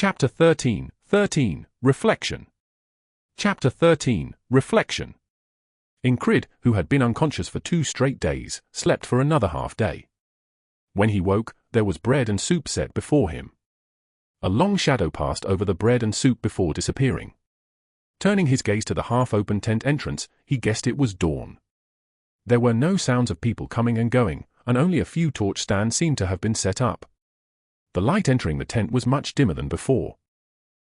Chapter 13. Reflection. Chapter 13. Reflection. Ingrid, who had been unconscious for 2 straight days, slept for another half day. When he woke, there was bread and soup set before him. A long shadow passed over the bread and soup before disappearing. Turning his gaze to the half-open tent entrance, he guessed it was dawn. There were no sounds of people coming and going, and only a few torch stands seemed to have been set up. The light entering the tent was much dimmer than before.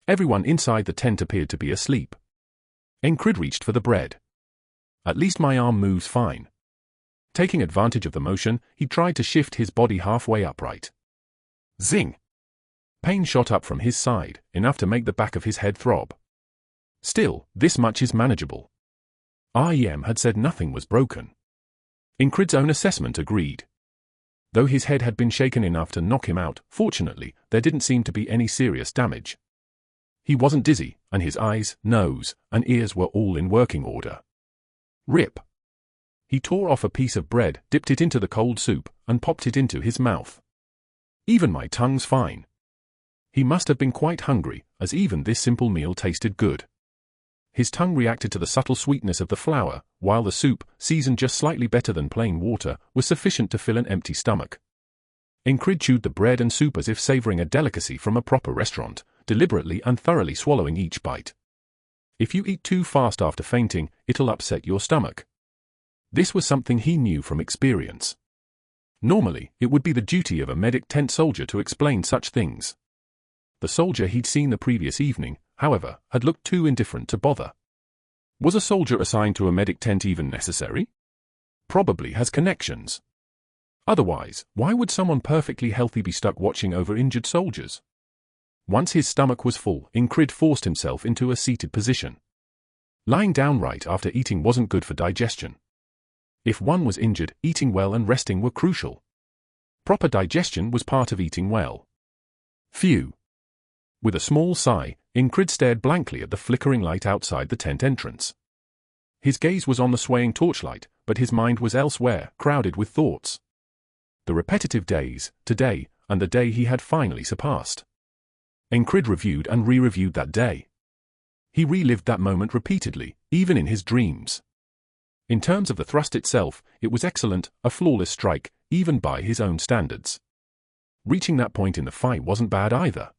Everyone inside the tent appeared to be asleep. Ingrid reached for the bread. At least my arm moves fine. Taking advantage of the motion, he tried to shift his body halfway upright. Zing! Pain shot up from his side, enough to make the back of his head throb. Still, this much is manageable. REM had said nothing was broken. Ingrid's own assessment agreed. Though his head had been shaken enough to knock him out, fortunately, there didn't seem to be any serious damage. He wasn't dizzy, and his eyes, nose, and ears were all in working order. Rip. He tore off a piece of bread, dipped it into the cold soup, and popped it into his mouth. Even my tongue's fine. He must have been quite hungry, as even this simple meal tasted good. His tongue reacted to the subtle sweetness of the flour, while the soup, seasoned just slightly better than plain water, was sufficient to fill an empty stomach. Ingrid chewed the bread and soup as if savoring a delicacy from a proper restaurant, deliberately and thoroughly swallowing each bite. If you eat too fast after fainting, it'll upset your stomach. This was something he knew from experience. Normally, it would be the duty of a medic tent soldier to explain such things. The soldier he'd seen the previous evening, however, had looked too indifferent to bother. Was a soldier assigned to a medic tent even necessary? Probably has connections. Otherwise, why would someone perfectly healthy be stuck watching over injured soldiers? Once his stomach was full, Ingrid forced himself into a seated position. Lying down right after eating wasn't good for digestion. If one was injured, eating well and resting were crucial. Proper digestion was part of eating well. Phew. With a small sigh, Ingrid stared blankly at the flickering light outside the tent entrance. His gaze was on the swaying torchlight, but his mind was elsewhere, crowded with thoughts. The repetitive days, today, and the day he had finally surpassed. Ingrid reviewed and re-reviewed that day. He relived that moment repeatedly, even in his dreams. In terms of the thrust itself, it was excellent, a flawless strike, even by his own standards. Reaching that point in the fight wasn't bad either.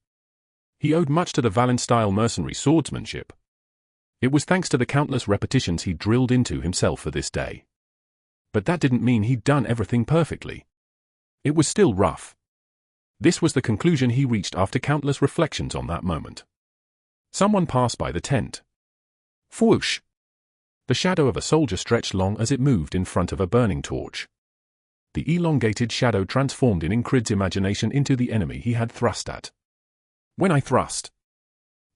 He owed much to the Valen-style mercenary swordsmanship. It was thanks to the countless repetitions he drilled into himself for this day. But that didn't mean he'd done everything perfectly. It was still rough. This was the conclusion he reached after countless reflections on that moment. Someone passed by the tent. Whoosh! The shadow of a soldier stretched long as it moved in front of a burning torch. The elongated shadow transformed in Ingrid's imagination into the enemy he had thrust at. When I thrust.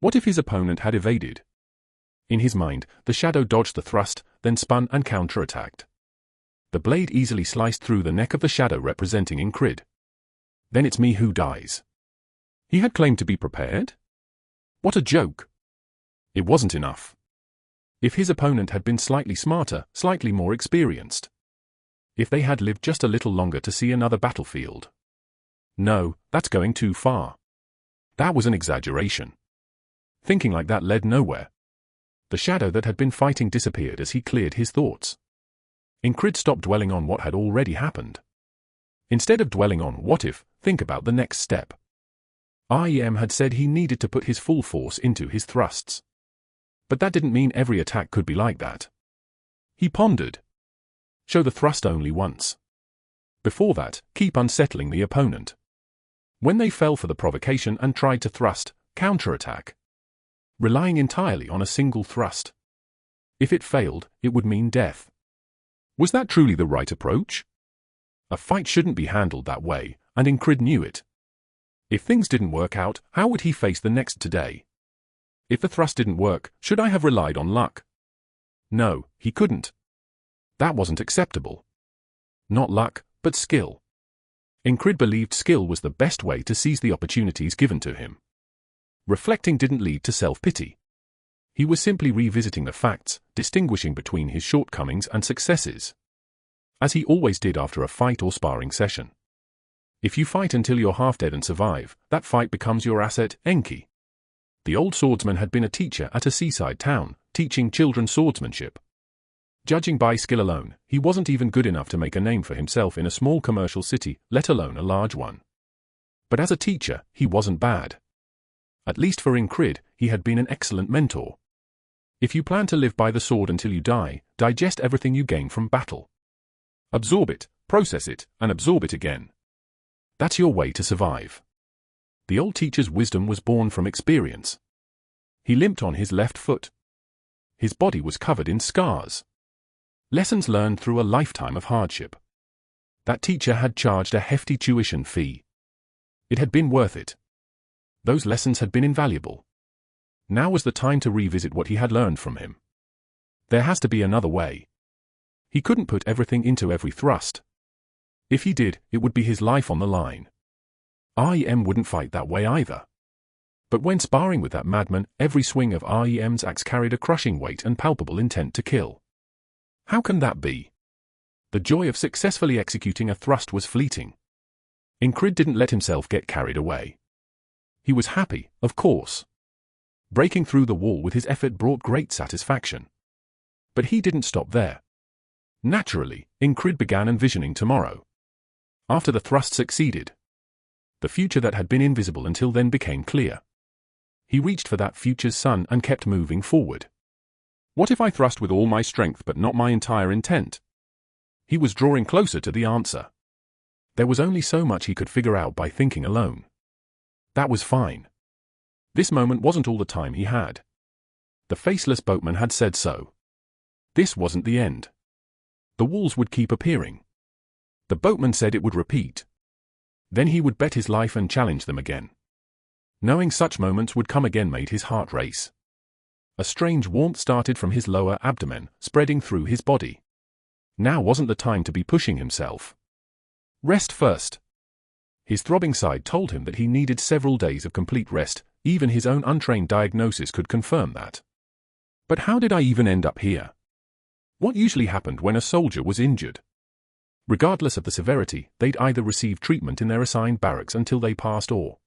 What if his opponent had evaded? In his mind, the shadow dodged the thrust, then spun and counterattacked. The blade easily sliced through the neck of the shadow representing Ingrid. Then it's me who dies. He had claimed to be prepared? What a joke. It wasn't enough. If his opponent had been slightly smarter, slightly more experienced. If they had lived just a little longer to see another battlefield. No, that's going too far. That was an exaggeration. Thinking like that led nowhere. The shadow that had been fighting disappeared as he cleared his thoughts. Ingrid stopped dwelling on what had already happened. Instead of dwelling on what if, think about the next step. REM had said he needed to put his full force into his thrusts. But that didn't mean every attack could be like that. He pondered. Show the thrust only once. Before that, keep unsettling the opponent. When they fell for the provocation and tried to thrust, counterattack. Relying entirely on a single thrust. If it failed, it would mean death. Was that truly the right approach? A fight shouldn't be handled that way, and Ingrid knew it. If things didn't work out, how would he face the next today? If the thrust didn't work, should I have relied on luck? No, he couldn't. That wasn't acceptable. Not luck, but skill. Ingrid believed skill was the best way to seize the opportunities given to him. Reflecting didn't lead to self-pity. He was simply revisiting the facts, distinguishing between his shortcomings and successes. As he always did after a fight or sparring session. If you fight until you're half dead and survive, that fight becomes your asset, Enki. The old swordsman had been a teacher at a seaside town, teaching children swordsmanship. Judging by skill alone, he wasn't even good enough to make a name for himself in a small commercial city, let alone a large one. But as a teacher, he wasn't bad. At least for Incrid, he had been an excellent mentor. If you plan to live by the sword until you die, digest everything you gain from battle. Absorb it, process it, and absorb it again. That's your way to survive. The old teacher's wisdom was born from experience. He limped on his left foot. His body was covered in scars. Lessons learned through a lifetime of hardship. That teacher had charged a hefty tuition fee. It had been worth it. Those lessons had been invaluable. Now was the time to revisit what he had learned from him. There has to be another way. He couldn't put everything into every thrust. If he did, it would be his life on the line. REM wouldn't fight that way either. But when sparring with that madman, every swing of REM's axe carried a crushing weight and palpable intent to kill. How can that be? The joy of successfully executing a thrust was fleeting. Incrid didn't let himself get carried away. He was happy, of course. Breaking through the wall with his effort brought great satisfaction. But he didn't stop there. Naturally, Incrid began envisioning tomorrow. After the thrust succeeded, the future that had been invisible until then became clear. He reached for that future's sun and kept moving forward. What if I thrust with all my strength but not my entire intent? He was drawing closer to the answer. There was only so much he could figure out by thinking alone. That was fine. This moment wasn't all the time he had. The faceless boatman had said so. This wasn't the end. The walls would keep appearing. The boatman said it would repeat. Then he would bet his life and challenge them again. Knowing such moments would come again made his heart race. A strange warmth started from his lower abdomen, spreading through his body. Now wasn't the time to be pushing himself. Rest first. His throbbing side told him that he needed several days of complete rest. Even his own untrained diagnosis could confirm that. But how did I even end up here? What usually happened when a soldier was injured? Regardless of the severity, they'd either receive treatment in their assigned barracks until they passed or,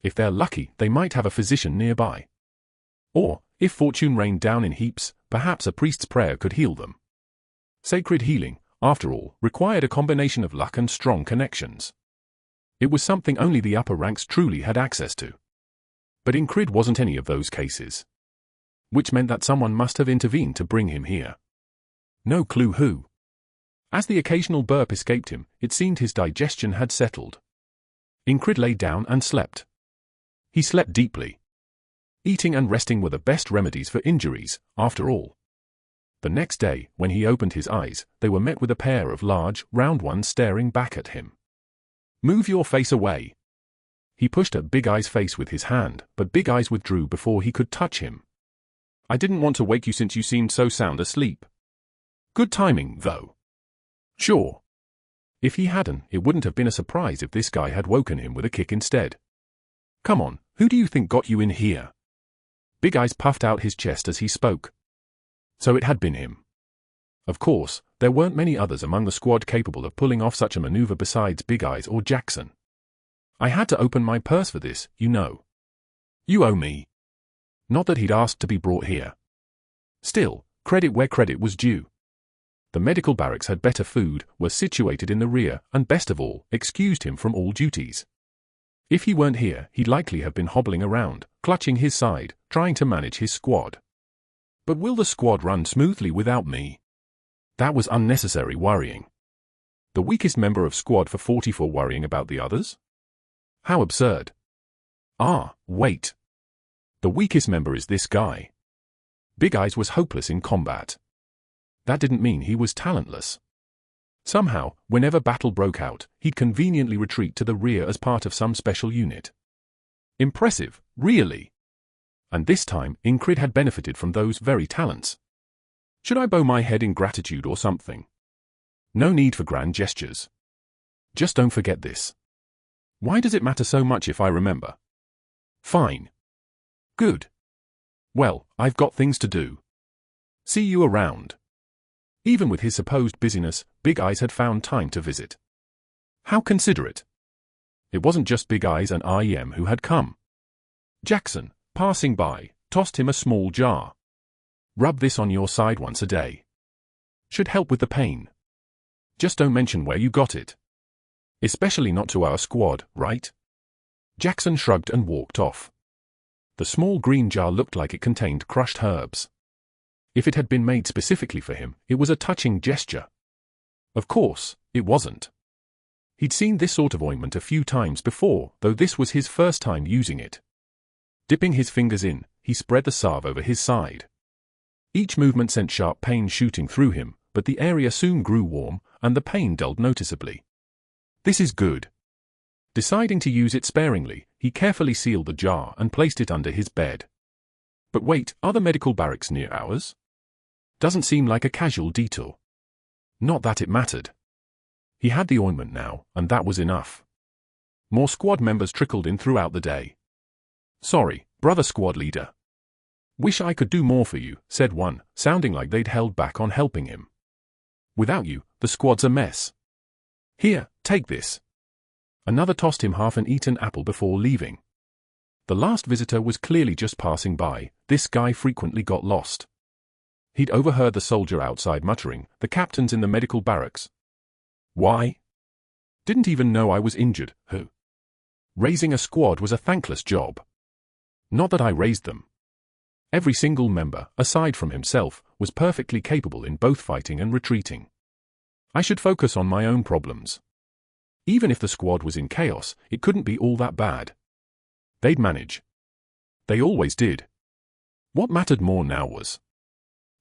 if they're lucky, they might have a physician nearby. Or, if fortune rained down in heaps, perhaps a priest's prayer could heal them. Sacred healing, after all, required a combination of luck and strong connections. It was something only the upper ranks truly had access to. But Incrid wasn't any of those cases. Which meant that someone must have intervened to bring him here. No clue who. As the occasional burp escaped him, it seemed his digestion had settled. Incrid lay down and slept. He slept deeply. Eating and resting were the best remedies for injuries, after all. The next day, when he opened his eyes, they were met with a pair of large, round ones staring back at him. Move your face away. He pushed at Big Eye's face with his hand, but Big Eyes withdrew before he could touch him. I didn't want to wake you since you seemed so sound asleep. Good timing, though. Sure. If he hadn't, it wouldn't have been a surprise if this guy had woken him with a kick instead. Come on, who do you think got you in here? Big Eyes puffed out his chest as he spoke. So it had been him. Of course, there weren't many others among the squad capable of pulling off such a maneuver besides Big Eyes or Jackson. I had to open my purse for this, you know. You owe me. Not that he'd asked to be brought here. Still, credit where credit was due. The medical barracks had better food, were situated in the rear, and best of all, excused him from all duties. If he weren't here, he'd likely have been hobbling around, clutching his side, trying to manage his squad. But will the squad run smoothly without me? That was unnecessary worrying. The weakest member of squad for 44 worrying about the others? How absurd. Ah, wait. The weakest member is this guy. Big Eyes was hopeless in combat. That didn't mean he was talentless. Somehow, whenever battle broke out, he'd conveniently retreat to the rear as part of some special unit. Impressive, really. And this time, Incrid had benefited from those very talents. Should I bow my head in gratitude or something? No need for grand gestures. Just don't forget this. Why does it matter so much if I remember? Fine. Good. Well, I've got things to do. See you around. Even with his supposed busyness, Big Eyes had found time to visit. How considerate. It wasn't just Big Eyes and REM who had come. Jackson, passing by, tossed him a small jar. Rub this on your side once a day. Should help with the pain. Just don't mention where you got it. Especially not to our squad, right? Jackson shrugged and walked off. The small green jar looked like it contained crushed herbs. If it had been made specifically for him, it was a touching gesture. Of course, it wasn't. He'd seen this sort of ointment a few times before, though this was his first time using it. Dipping his fingers in, he spread the salve over his side. Each movement sent sharp pain shooting through him, but the area soon grew warm, and the pain dulled noticeably. This is good. Deciding to use it sparingly, he carefully sealed the jar and placed it under his bed. But wait, are the medical barracks near ours? Doesn't seem like a casual detour. Not that it mattered. He had the ointment now, and that was enough. More squad members trickled in throughout the day. Sorry, brother squad leader. Wish I could do more for you, said one, sounding like they'd held back on helping him. Without you, the squad's a mess. Here, take this. Another tossed him half an eaten apple before leaving. The last visitor was clearly just passing by. This guy frequently got lost. He'd overheard the soldier outside muttering, "The captain's in the medical barracks." Why? Didn't even know I was injured, who? Raising a squad was a thankless job. Not that I raised them. Every single member, aside from himself, was perfectly capable in both fighting and retreating. I should focus on my own problems. Even if the squad was in chaos, it couldn't be all that bad. They'd manage. They always did. What mattered more now was,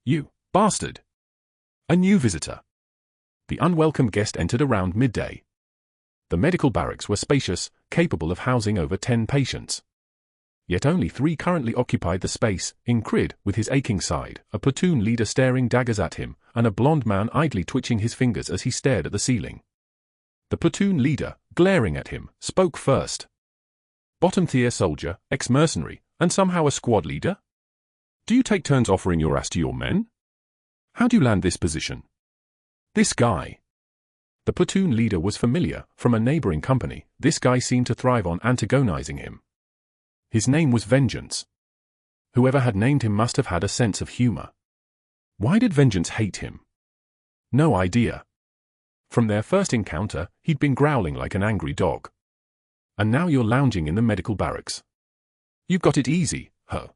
you bastard. A new visitor. The unwelcome guest entered around midday. The medical barracks were spacious, capable of housing over 10 patients. Yet only 3 currently occupied the space, Ingrid with his aching side, a platoon leader staring daggers at him, and a blond man idly twitching his fingers as he stared at the ceiling. The platoon leader, glaring at him, spoke first. Bottom-tier soldier, ex-mercenary, and somehow a squad leader? Do you take turns offering your ass to your men? How do you land this position? This guy. The platoon leader was familiar, from a neighboring company. This guy seemed to thrive on antagonizing him. His name was Vengeance. Whoever had named him must have had a sense of humor. Why did Vengeance hate him? No idea. From their first encounter, he'd been growling like an angry dog. And now you're lounging in the medical barracks. You've got it easy, huh?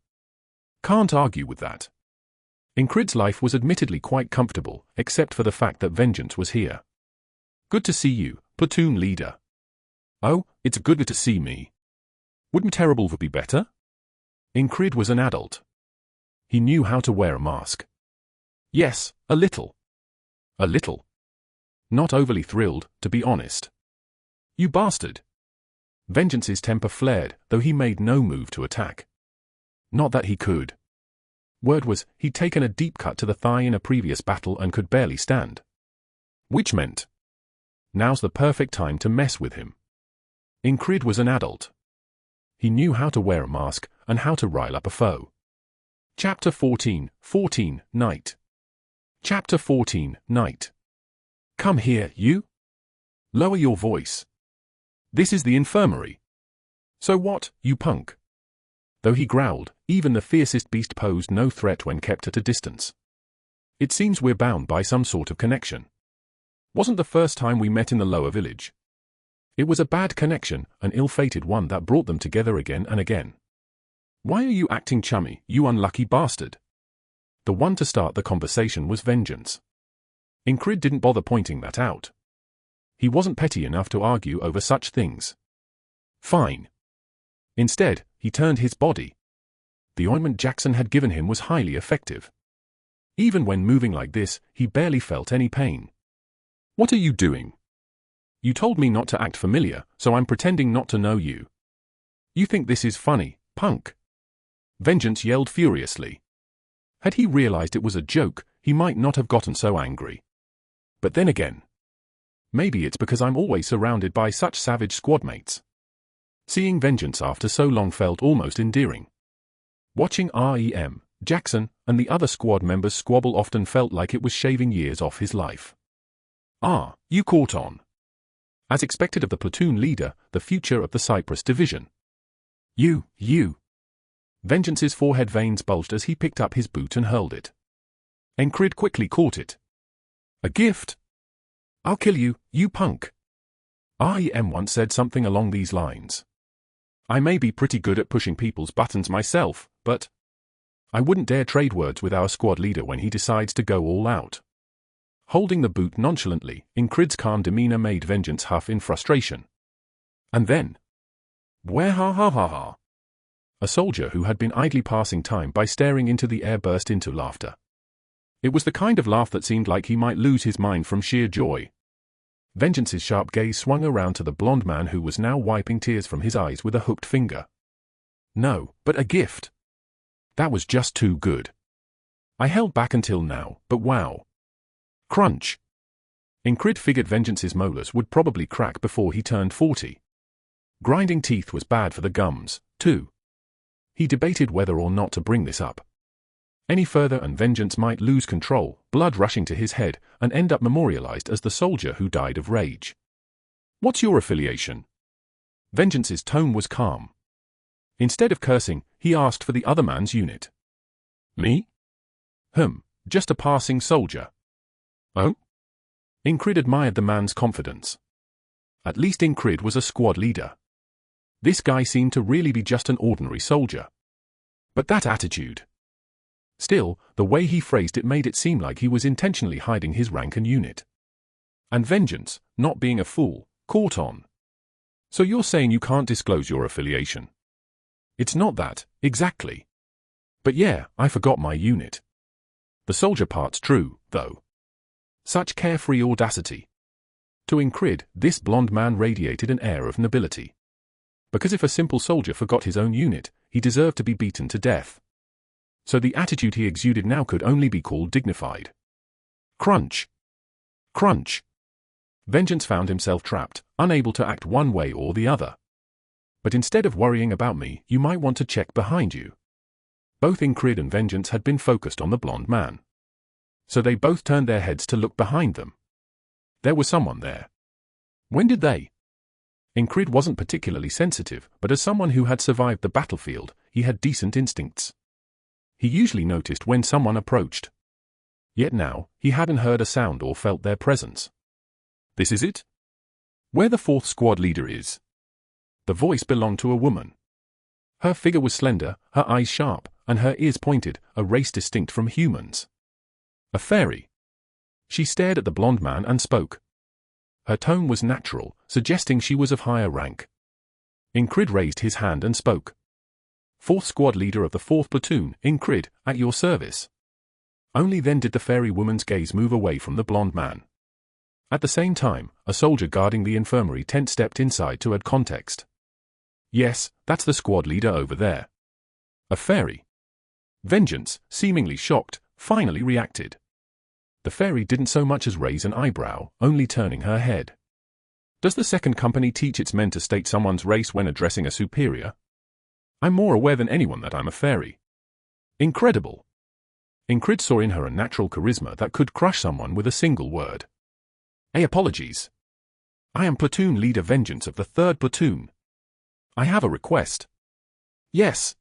Can't argue with that. Ingrid's life was admittedly quite comfortable, except for the fact that Vengeance was here. Good to see you, platoon leader. Oh, it's good to see me. Wouldn't terrible be better? Ingrid was an adult. He knew how to wear a mask. Yes, a little. A little. Not overly thrilled, to be honest. You bastard. Vengeance's temper flared, though he made no move to attack. Not that he could. Word was, he'd taken a deep cut to the thigh in a previous battle and could barely stand. Which meant, now's the perfect time to mess with him. Ingrid was an adult. He knew how to wear a mask, and how to rile up a foe. Chapter 14, Night. Chapter 14, Night. Come here, you. Lower your voice. This is the infirmary. So what, you punk? Though he growled, even the fiercest beast posed no threat when kept at a distance. It seems we're bound by some sort of connection. Wasn't the first time we met in the lower village. It was a bad connection, an ill-fated one that brought them together again and again. Why are you acting chummy, you unlucky bastard? The one to start the conversation was Vengeance. Ingrid didn't bother pointing that out. He wasn't petty enough to argue over such things. Fine. Instead, he turned his body. The ointment Jackson had given him was highly effective. Even when moving like this, he barely felt any pain. What are you doing? You told me not to act familiar, so I'm pretending not to know you. You think this is funny, punk? Vengeance yelled furiously. Had he realized it was a joke, he might not have gotten so angry. But then again, maybe it's because I'm always surrounded by such savage squadmates. Seeing Vengeance after so long felt almost endearing. Watching REM, Jackson, and the other squad members squabble often felt like it was shaving years off his life. Ah, you caught on. As expected of the platoon leader, the future of the Cyprus division. You. Vengeance's forehead veins bulged as he picked up his boot and hurled it. Encrid quickly caught it. A gift? I'll kill you, you punk. REM once said something along these lines. I may be pretty good at pushing people's buttons myself, but I wouldn't dare trade words with our squad leader when he decides to go all out. Holding the boot nonchalantly, Incrid's calm demeanor made Vengeance huff in frustration. And then, where ha. A soldier who had been idly passing time by staring into the air burst into laughter. It was the kind of laugh that seemed like he might lose his mind from sheer joy. Vengeance's sharp gaze swung around to the blonde man who was now wiping tears from his eyes with a hooked finger. No, but a gift. That was just too good. I held back until now, but wow. Crunch. Incrid figured Vengeance's molars would probably crack before he turned 40. Grinding teeth was bad for the gums, too. He debated whether or not to bring this up. Any further and Vengeance might lose control, blood rushing to his head, and end up memorialized as the soldier who died of rage. What's your affiliation? Vengeance's tone was calm. Instead of cursing, he asked for the other man's unit. Me? Just a passing soldier. Oh? Incrid admired the man's confidence. At least Incrid was a squad leader. This guy seemed to really be just an ordinary soldier. But that attitude. Still, the way he phrased it made it seem like he was intentionally hiding his rank and unit. And Vengeance, not being a fool, caught on. So you're saying you can't disclose your affiliation? It's not that, exactly. But yeah, I forgot my unit. The soldier part's true, though. Such carefree audacity. To Incrid, this blonde man radiated an air of nobility. Because if a simple soldier forgot his own unit, he deserved to be beaten to death. So the attitude he exuded now could only be called dignified. Crunch. Crunch. Vengeance found himself trapped, unable to act one way or the other. But instead of worrying about me, you might want to check behind you. Both Incrid and Vengeance had been focused on the blonde man. So they both turned their heads to look behind them. There was someone there. When did they? Incrid wasn't particularly sensitive, but as someone who had survived the battlefield, he had decent instincts. He usually noticed when someone approached. Yet now, he hadn't heard a sound or felt their presence. This is it? Where the fourth squad leader is? The voice belonged to a woman. Her figure was slender, her eyes sharp, and her ears pointed, a race distinct from humans. A fairy. She stared at the blonde man and spoke. Her tone was natural, suggesting she was of higher rank. Incrid raised his hand and spoke. Fourth squad leader of the 4th platoon, Incrid, at your service. Only then did the fairy woman's gaze move away from the blonde man. At the same time, a soldier guarding the infirmary tent stepped inside to add context. Yes, that's the squad leader over there. A fairy. Vengeance, seemingly shocked, finally reacted. The fairy didn't so much as raise an eyebrow, only turning her head. Does the 2nd Company teach its men to state someone's race when addressing a superior? I'm more aware than anyone that I'm a fairy. Incredible. Incrid saw in her a natural charisma that could crush someone with a single word. Apologies. I am platoon leader Vengeance of the 3rd platoon. I have a request. Yes.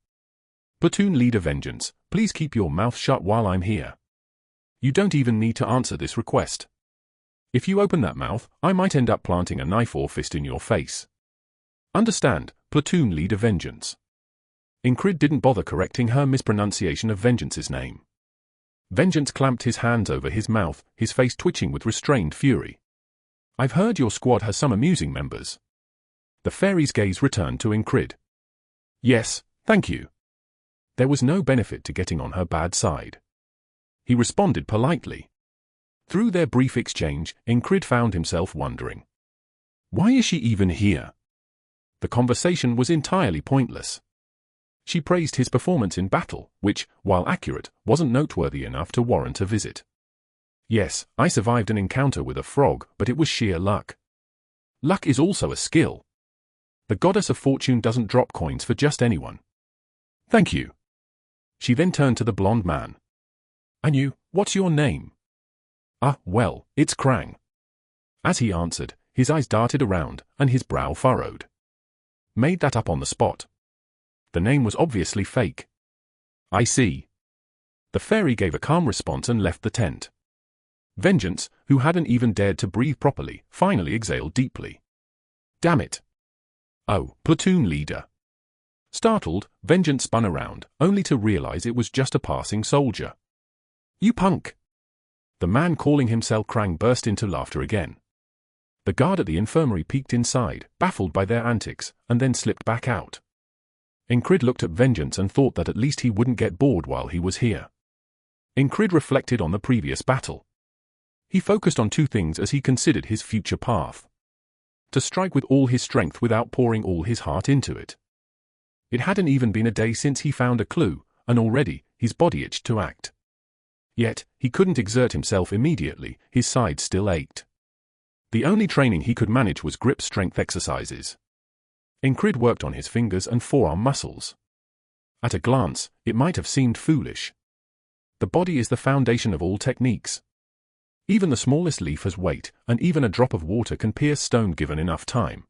Platoon leader Vengeance, please keep your mouth shut while I'm here. You don't even need to answer this request. If you open that mouth, I might end up planting a knife or fist in your face. Understand, platoon leader Vengeance. Incrid didn't bother correcting her mispronunciation of Vengeance's name. Vengeance clamped his hands over his mouth, his face twitching with restrained fury. I've heard your squad has some amusing members. The fairy's gaze returned to Incrid. Yes, thank you. There was no benefit to getting on her bad side. He responded politely. Through their brief exchange, Incrid found himself wondering. Why is she even here? The conversation was entirely pointless. She praised his performance in battle, which, while accurate, wasn't noteworthy enough to warrant a visit. Yes, I survived an encounter with a frog, but it was sheer luck. Luck is also a skill. The goddess of fortune doesn't drop coins for just anyone. Thank you. She then turned to the blonde man. And you, what's your name? Well, it's Krang. As he answered, his eyes darted around, and his brow furrowed. Made that up on the spot. The name was obviously fake. I see. The fairy gave a calm response and left the tent. Vengeance, who hadn't even dared to breathe properly, finally exhaled deeply. Damn it. Oh, platoon leader. Startled, Vengeance spun around, only to realize it was just a passing soldier. You punk! The man calling himself Krang burst into laughter again. The guard at the infirmary peeked inside, baffled by their antics, and then slipped back out. Incrid looked at Vengeance and thought that at least he wouldn't get bored while he was here. Incrid reflected on the previous battle. He focused on two things as he considered his future path. To strike with all his strength without pouring all his heart into it. It hadn't even been a day since he found a clue, and already, his body itched to act. Yet, he couldn't exert himself immediately, his side still ached. The only training he could manage was grip strength exercises. Incrid worked on his fingers and forearm muscles. At a glance, it might have seemed foolish. The body is the foundation of all techniques. Even the smallest leaf has weight, and even a drop of water can pierce stone given enough time.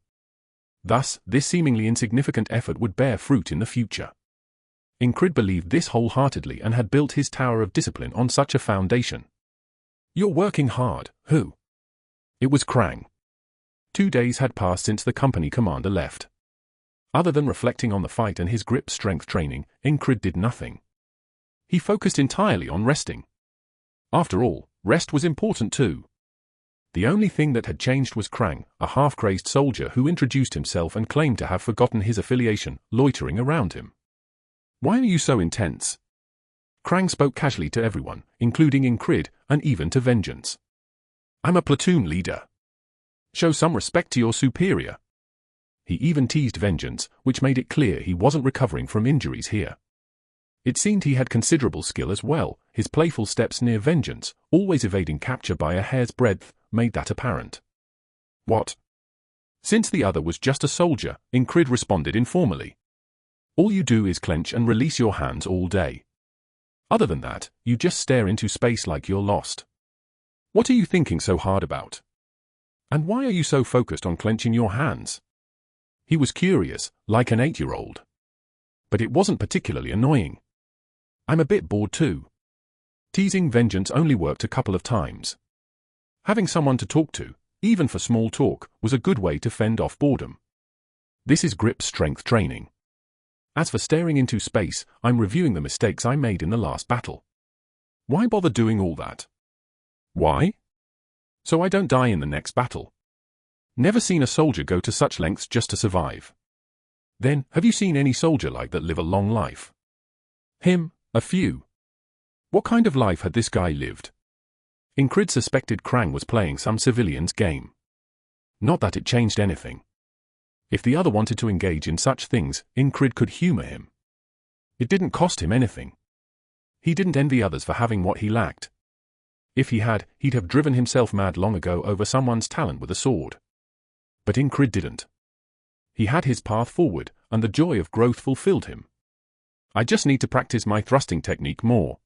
Thus, this seemingly insignificant effort would bear fruit in the future. Incrid believed this wholeheartedly and had built his tower of discipline on such a foundation. You're working hard, who? It was Krang. 2 days had passed since the company commander left. Other than reflecting on the fight and his grip strength training, Incrid did nothing. He focused entirely on resting. After all, rest was important too. The only thing that had changed was Krang, a half-crazed soldier who introduced himself and claimed to have forgotten his affiliation, loitering around him. Why are you so intense? Krang spoke casually to everyone, including Incrid, and even to Vengeance. I'm a platoon leader. Show some respect to your superior. He even teased Vengeance, which made it clear he wasn't recovering from injuries here. It seemed he had considerable skill as well. His playful steps near Vengeance, always evading capture by a hair's breadth, made that apparent. What? Since the other was just a soldier, Incrid responded informally. All you do is clench and release your hands all day. Other than that, you just stare into space like you're lost. What are you thinking so hard about? And why are you so focused on clenching your hands? He was curious, like an 8-year-old. But it wasn't particularly annoying. I'm a bit bored too. Teasing Vengeance only worked a couple of times. Having someone to talk to, even for small talk, was a good way to fend off boredom. This is grip strength training. As for staring into space, I'm reviewing the mistakes I made in the last battle. Why bother doing all that? Why? So I don't die in the next battle. Never seen a soldier go to such lengths just to survive. Then, have you seen any soldier like that live a long life? Him, a few. What kind of life had this guy lived? Incrid suspected Krang was playing some civilian's game. Not that it changed anything. If the other wanted to engage in such things, Incrid could humor him. It didn't cost him anything. He didn't envy others for having what he lacked. If he had, he'd have driven himself mad long ago over someone's talent with a sword. But Incrid didn't. He had his path forward, and the joy of growth fulfilled him. I just need to practice my thrusting technique more.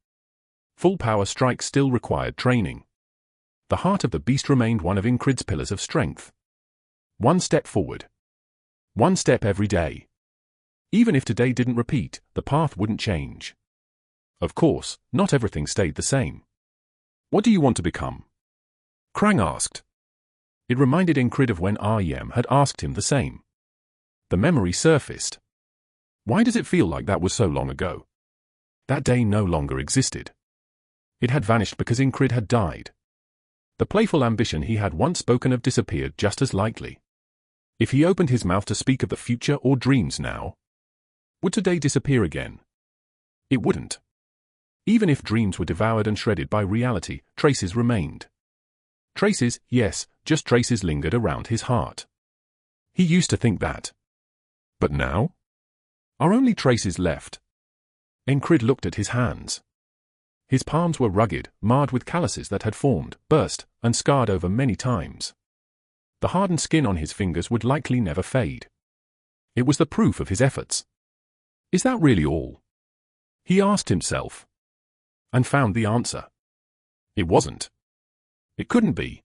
Full power strikes still required training. The heart of the beast remained one of Incrid's pillars of strength. 1 step forward. 1 step every day. Even if today didn't repeat, the path wouldn't change. Of course, not everything stayed the same. What do you want to become? Krang asked. It reminded Incrid of when REM had asked him the same. The memory surfaced. Why does it feel like that was so long ago? That day no longer existed. It had vanished because Incrid had died. The playful ambition he had once spoken of disappeared just as likely. If he opened his mouth to speak of the future or dreams now, would today disappear again? It wouldn't. Even if dreams were devoured and shredded by reality, traces remained. Traces, yes, just traces lingered around his heart. He used to think that. But now? Are only traces left? Incrid looked at his hands. His palms were rugged, marred with calluses that had formed, burst, and scarred over many times. The hardened skin on his fingers would likely never fade. It was the proof of his efforts. Is that really all? He asked himself. And found the answer. It wasn't. It couldn't be.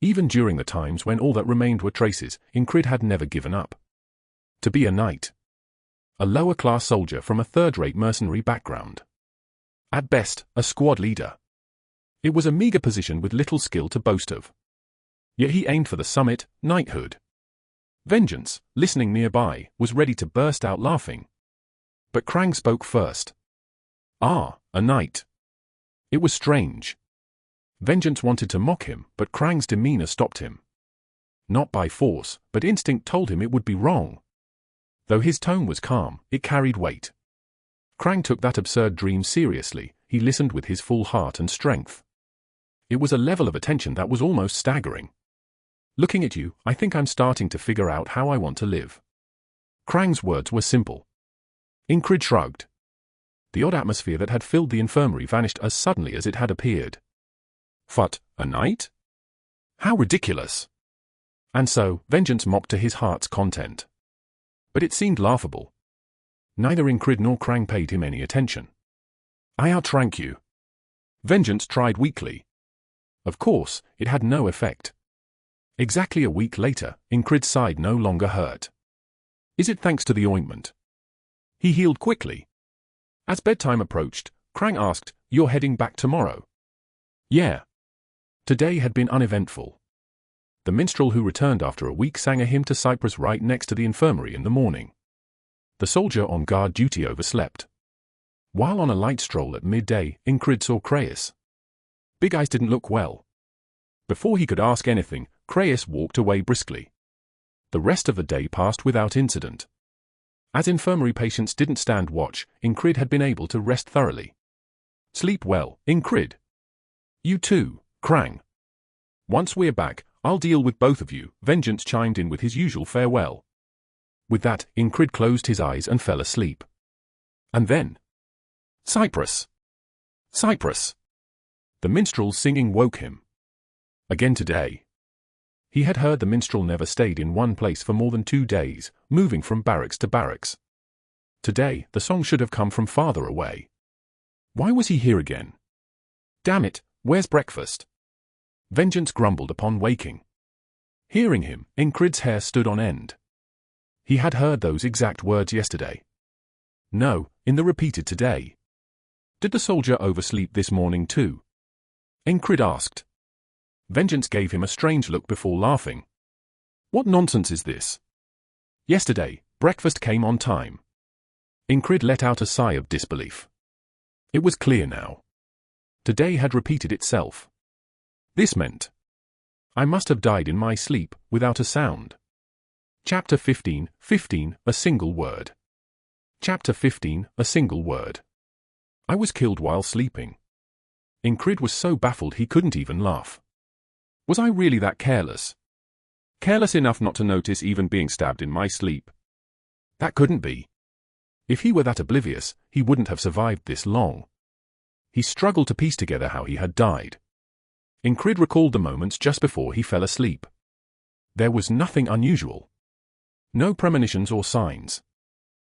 Even during the times when all that remained were traces, Ingrid had never given up. To be a knight. A lower-class soldier from a third-rate mercenary background. At best, a squad leader. It was a meager position with little skill to boast of. Yet he aimed for the summit, knighthood. Vengeance, listening nearby, was ready to burst out laughing. But Krang spoke first. Ah, a knight. It was strange. Vengeance wanted to mock him, but Krang's demeanor stopped him. Not by force, but instinct told him it would be wrong. Though his tone was calm, it carried weight. Krang took that absurd dream seriously. He listened with his full heart and strength. It was a level of attention that was almost staggering. Looking at you, I think I'm starting to figure out how I want to live. Krang's words were simple. Ingrid shrugged. The odd atmosphere that had filled the infirmary vanished as suddenly as it had appeared. What, a knight? How ridiculous! And so, Vengeance mocked to his heart's content. But it seemed laughable. Neither Ingrid nor Krang paid him any attention. I outrank you. Vengeance tried weakly. Of course, it had no effect. Exactly a week later, Ingrid's side no longer hurt. Is it thanks to the ointment? He healed quickly. As bedtime approached, Krang asked, "You're heading back tomorrow?" Yeah. Today had been uneventful. The minstrel who returned after a week sang a hymn to Cyprus right next to the infirmary in the morning. The soldier on guard duty overslept. While on a light stroll at midday, Ingrid saw Kreis. Big Eyes didn't look well. Before he could ask anything, Kreis walked away briskly. The rest of the day passed without incident. As infirmary patients didn't stand watch, Ingrid had been able to rest thoroughly. Sleep well, Ingrid. You too, Krang. Once we're back, I'll deal with both of you, Vengeance chimed in with his usual farewell. With that, Ingrid closed his eyes and fell asleep. And then... Cyprus! Cyprus! The minstrel's singing woke him. Again today. He had heard the minstrel never stayed in one place for more than 2 days, moving from barracks to barracks. Today, the song should have come from farther away. Why was he here again? Damn it, where's breakfast? Vengeance grumbled upon waking. Hearing him, Ingrid's hair stood on end. He had heard those exact words yesterday. No, in the repeated today. Did the soldier oversleep this morning too? Ingrid asked. Vengeance gave him a strange look before laughing. What nonsense is this? Yesterday, breakfast came on time. Ingrid let out a sigh of disbelief. It was clear now. Today had repeated itself. This meant I must have died in my sleep, without a sound. Chapter 15, a single word. Chapter 15, a single word. I was killed while sleeping. Ingrid was so baffled he couldn't even laugh. Was I really that careless? Careless enough not to notice even being stabbed in my sleep? That couldn't be. If he were that oblivious, he wouldn't have survived this long. He struggled to piece together how he had died. Ingrid recalled the moments just before he fell asleep. There was nothing unusual. No premonitions or signs.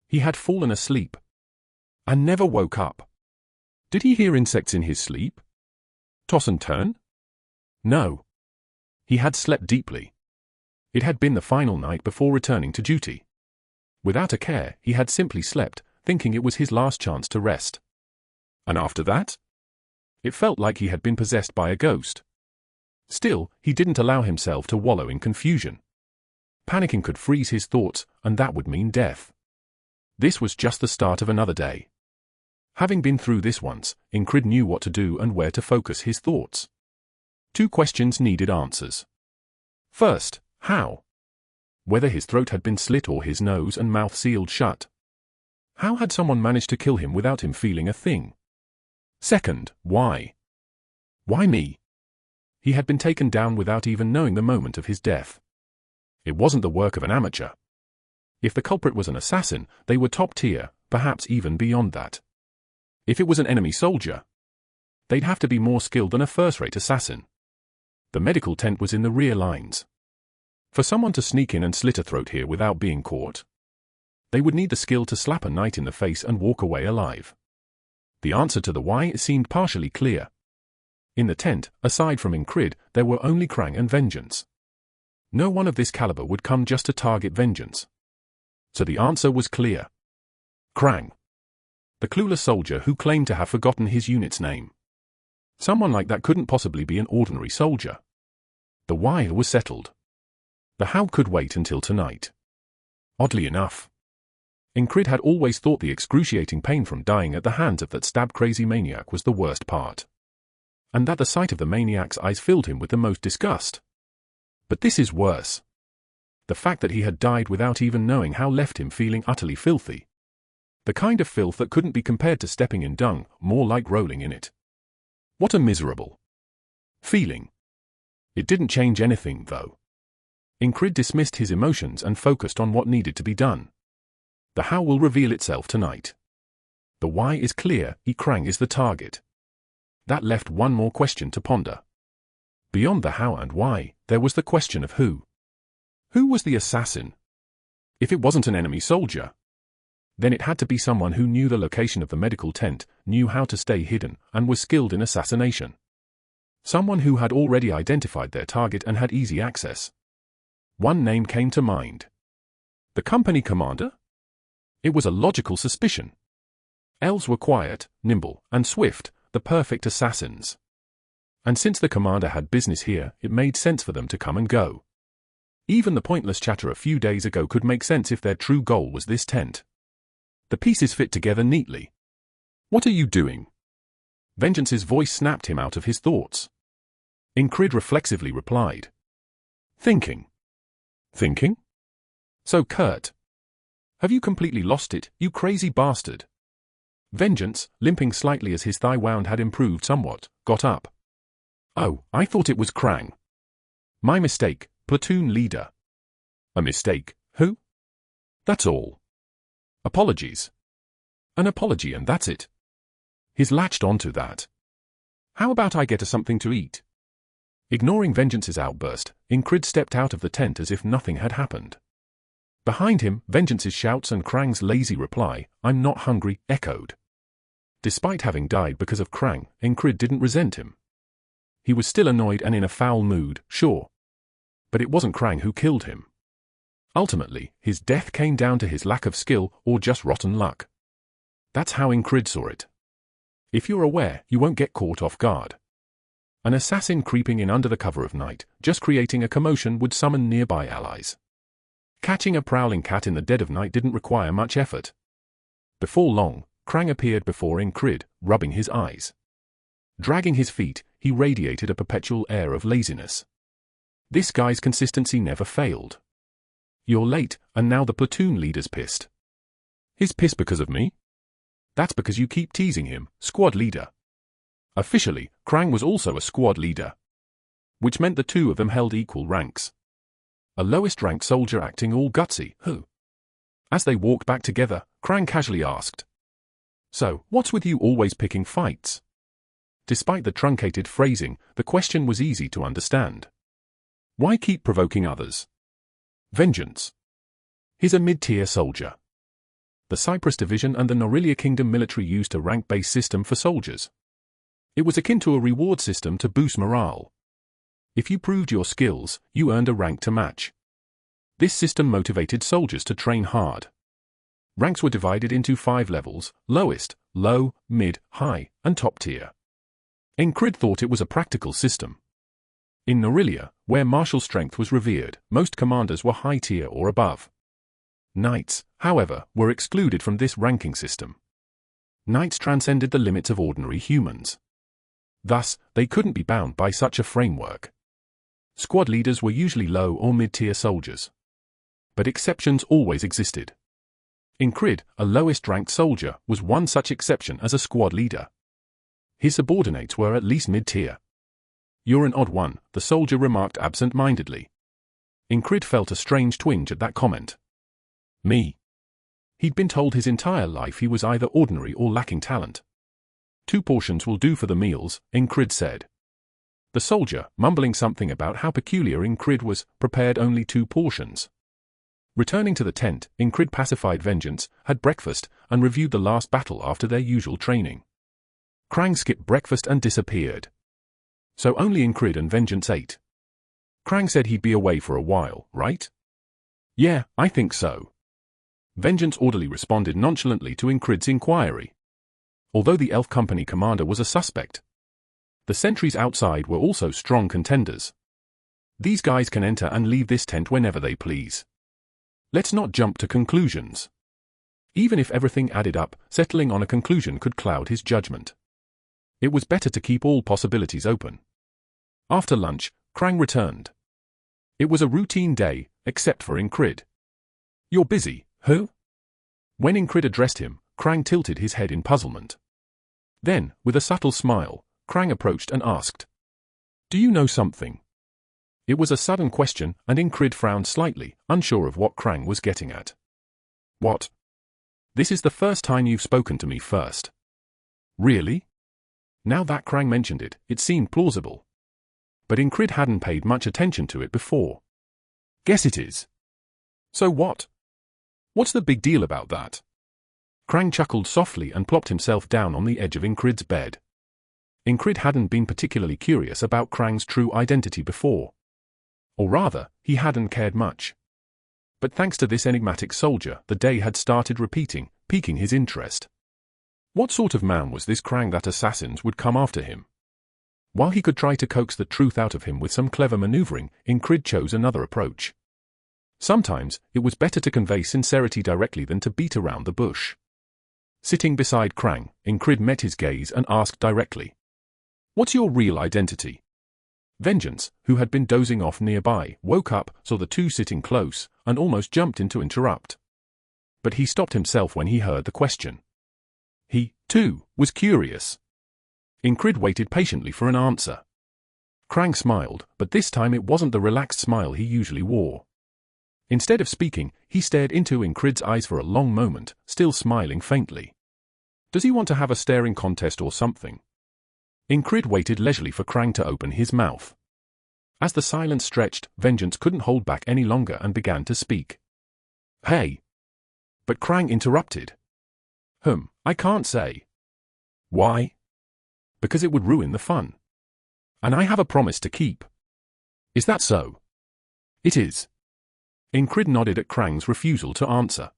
He had fallen asleep. And never woke up. Did he hear insects in his sleep? Toss and turn? No. He had slept deeply. It had been the final night before returning to duty. Without a care, he had simply slept, thinking it was his last chance to rest. And after that? It felt like he had been possessed by a ghost. Still, he didn't allow himself to wallow in confusion. Panicking could freeze his thoughts, and that would mean death. This was just the start of another day. Having been through this once, Ingrid knew what to do and where to focus his thoughts. 2 questions needed answers. First, how? Whether his throat had been slit or his nose and mouth sealed shut. How had someone managed to kill him without him feeling a thing? Second, why? Why me? He had been taken down without even knowing the moment of his death. It wasn't the work of an amateur. If the culprit was an assassin, they were top tier, perhaps even beyond that. If it was an enemy soldier, they'd have to be more skilled than a first-rate assassin. The medical tent was in the rear lines. For someone to sneak in and slit a throat here without being caught, they would need the skill to slap a knight in the face and walk away alive. The answer to the why seemed partially clear. In the tent, aside from Incrid, there were only Krang and Vengeance. No one of this caliber would come just to target Vengeance. So the answer was clear. Krang. The clueless soldier who claimed to have forgotten his unit's name. Someone like that couldn't possibly be an ordinary soldier. The why was settled. The how could wait until tonight. Oddly enough, Incrid had always thought the excruciating pain from dying at the hands of that stab-crazy maniac was the worst part. And that the sight of the maniac's eyes filled him with the most disgust. But this is worse. The fact that he had died without even knowing how left him feeling utterly filthy. The kind of filth that couldn't be compared to stepping in dung, more like rolling in it. What a miserable feeling. It didn't change anything, though. Incrid dismissed his emotions and focused on what needed to be done. The how will reveal itself tonight. The why is clear, Krang is the target. That left one more question to ponder. Beyond the how and why, there was the question of who. Who was the assassin? If it wasn't an enemy soldier, then it had to be someone who knew the location of the medical tent, knew how to stay hidden, and was skilled in assassination. Someone who had already identified their target and had easy access. One name came to mind. The company commander? It was a logical suspicion. Elves were quiet, nimble, and swift, the perfect assassins. And since the commander had business here, it made sense for them to come and go. Even the pointless chatter a few days ago could make sense if their true goal was this tent. The pieces fit together neatly. What are you doing? Vengeance's voice snapped him out of his thoughts. Incrid reflexively replied. Thinking. Thinking? So curt. Have you completely lost it, you crazy bastard? Vengeance, limping slightly as his thigh wound had improved somewhat, got up. Oh, I thought it was Krang. My mistake, platoon leader. A mistake, who? That's all. Apologies. An apology and that's it. He's latched onto that. How about I get us something to eat? Ignoring Vengeance's outburst, Incrid stepped out of the tent as if nothing had happened. Behind him, Vengeance's shouts and Krang's lazy reply, "I'm not hungry," echoed. Despite having died because of Krang, Incrid didn't resent him. He was still annoyed and in a foul mood, sure. But it wasn't Krang who killed him. Ultimately, his death came down to his lack of skill or just rotten luck. That's how Incrid saw it. If you're aware, you won't get caught off guard. An assassin creeping in under the cover of night, just creating a commotion, would summon nearby allies. Catching a prowling cat in the dead of night didn't require much effort. Before long, Krang appeared before Incrid, rubbing his eyes. Dragging his feet, he radiated a perpetual air of laziness. This guy's consistency never failed. You're late, and now the platoon leader's pissed. He's pissed because of me? That's because you keep teasing him, squad leader. Officially, Krang was also a squad leader, which meant the two of them held equal ranks. A lowest-ranked soldier acting all gutsy, who? As they walked back together, Krang casually asked, "So, what's with you always picking fights?" Despite the truncated phrasing, the question was easy to understand. Why keep provoking others? Vengeance. He's a mid-tier soldier. The Cyprus Division and the Norilia Kingdom military used a rank-based system for soldiers. It was akin to a reward system to boost morale. If you proved your skills, you earned a rank to match. This system motivated soldiers to train hard. Ranks were divided into 5 levels: lowest, low, mid, high, and top tier. Incrid thought it was a practical system. In Norilia, where martial strength was revered, most commanders were high tier or above. Knights, however, were excluded from this ranking system. Knights transcended the limits of ordinary humans. Thus, they couldn't be bound by such a framework. Squad leaders were usually low or mid-tier soldiers. But exceptions always existed. Incrid, a lowest-ranked soldier, was one such exception as a squad leader. His subordinates were at least mid-tier. "You're an odd one," the soldier remarked absent-mindedly. Incrid felt a strange twinge at that comment. Me? He'd been told his entire life he was either ordinary or lacking talent. 2 portions will do for the meals, Incrid said. The soldier, mumbling something about how peculiar Incrid was, prepared only 2 portions. Returning to the tent, Incrid pacified Vengeance, had breakfast, and reviewed the last battle after their usual training. Krang skipped breakfast and disappeared. So only Incrid and Vengeance ate. Krang said he'd be away for a while, right? Yeah, I think so. Vengeance orderly responded nonchalantly to Incrid's inquiry. Although the elf company commander was a suspect, the sentries outside were also strong contenders. These guys can enter and leave this tent whenever they please. Let's not jump to conclusions. Even if everything added up, settling on a conclusion could cloud his judgment. It was better to keep all possibilities open. After lunch, Krang returned. It was a routine day, except for Incrid. You're busy, huh? When Incrid addressed him, Krang tilted his head in puzzlement. Then, with a subtle smile, Krang approached and asked, "Do you know something?" It was a sudden question, and Incrid frowned slightly, unsure of what Krang was getting at. What? This is the first time you've spoken to me first. Really? Now that Krang mentioned it, it seemed plausible. But Incrid hadn't paid much attention to it before. Guess it is. So what? What's the big deal about that? Krang chuckled softly and plopped himself down on the edge of Incrid's bed. Incrid hadn't been particularly curious about Krang's true identity before. Or rather, he hadn't cared much. But thanks to this enigmatic soldier, the day had started repeating, piquing his interest. What sort of man was this Krang that assassins would come after him? While he could try to coax the truth out of him with some clever maneuvering, Incrid chose another approach. Sometimes, it was better to convey sincerity directly than to beat around the bush. Sitting beside Krang, Incrid met his gaze and asked directly, "What's your real identity?" Vengeance, who had been dozing off nearby, woke up, saw the two sitting close, and almost jumped in to interrupt. But he stopped himself when he heard the question. He, too, was curious. Incrid waited patiently for an answer. Krang smiled, but this time it wasn't the relaxed smile he usually wore. Instead of speaking, he stared into Incrid's eyes for a long moment, still smiling faintly. Does he want to have a staring contest or something? Incrid waited leisurely for Krang to open his mouth. As the silence stretched, Vengeance couldn't hold back any longer and began to speak. Hey! But Krang interrupted. I can't say. Why? Because it would ruin the fun. And I have a promise to keep. Is that so? It is. Incrid nodded at Krang's refusal to answer.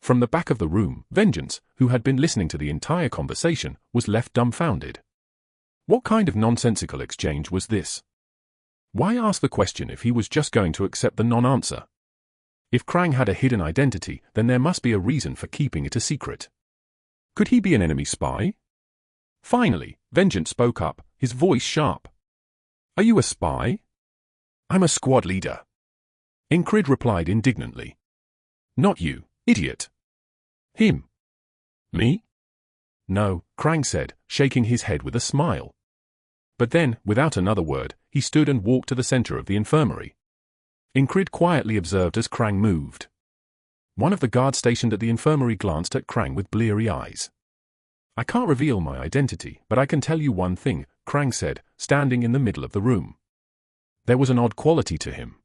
From the back of the room, Vengeance, who had been listening to the entire conversation, was left dumbfounded. What kind of nonsensical exchange was this? Why ask the question if he was just going to accept the non-answer? If Krang had a hidden identity, then there must be a reason for keeping it a secret. Could he be an enemy spy? Finally, Vengeance spoke up, his voice sharp. Are you a spy? I'm a squad leader. Incrid replied indignantly. Not you, idiot. Him. Me? No, Krang said, shaking his head with a smile. But then, without another word, he stood and walked to the center of the infirmary. Incrid quietly observed as Krang moved. One of the guards stationed at the infirmary glanced at Krang with bleary eyes. I can't reveal my identity, but I can tell you one thing, Krang said, standing in the middle of the room. There was an odd quality to him.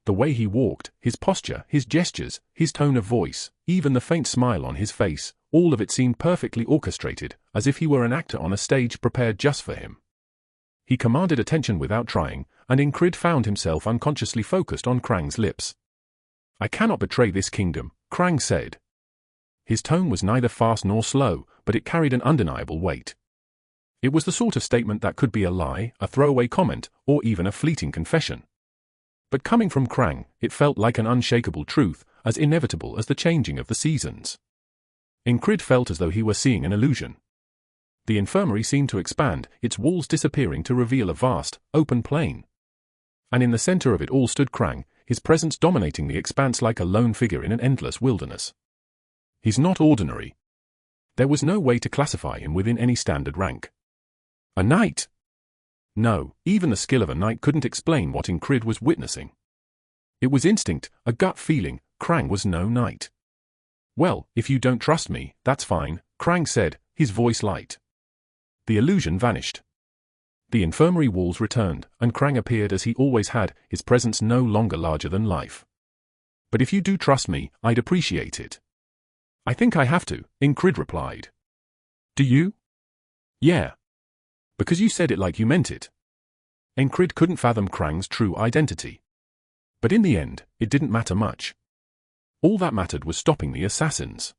The way he walked, his posture, his gestures, his tone of voice, even the faint smile on his face, all of it seemed perfectly orchestrated, as if he were an actor on a stage prepared just for him. He commanded attention without trying, and Incrid found himself unconsciously focused on Krang's lips. I cannot betray this kingdom, Krang said. His tone was neither fast nor slow, but it carried an undeniable weight. It was the sort of statement that could be a lie, a throwaway comment, or even a fleeting confession. But coming from Krang, it felt like an unshakable truth, as inevitable as the changing of the seasons. Incrid felt as though he were seeing an illusion. The infirmary seemed to expand, its walls disappearing to reveal a vast, open plain. And in the center of it all stood Krang, his presence dominating the expanse like a lone figure in an endless wilderness. He's not ordinary. There was no way to classify him within any standard rank. A knight? No, even the skill of a knight couldn't explain what Incrid was witnessing. It was instinct, a gut feeling. Krang was no knight. Well, if you don't trust me, that's fine, Krang said, his voice light. The illusion vanished. The infirmary walls returned, and Krang appeared as he always had, his presence no longer larger than life. But if you do trust me, I'd appreciate it. I think I have to, Incrid replied. Do you? Yeah. Because you said it like you meant it. Ingrid couldn't fathom Krang's true identity. But in the end, it didn't matter much. All that mattered was stopping the assassins.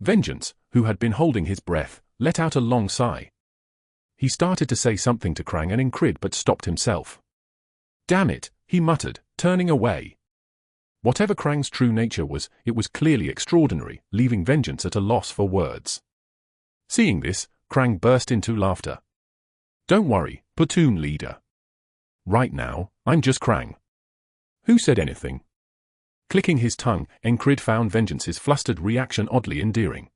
Vengeance, who had been holding his breath, let out a long sigh. He started to say something to Krang and Ingrid but stopped himself. Damn it, he muttered, turning away. Whatever Krang's true nature was, it was clearly extraordinary, leaving Vengeance at a loss for words. Seeing this, Krang burst into laughter. Don't worry, platoon leader. Right now, I'm just Krang. Who said anything? Clicking his tongue, Ingrid found Vengeance's flustered reaction oddly endearing.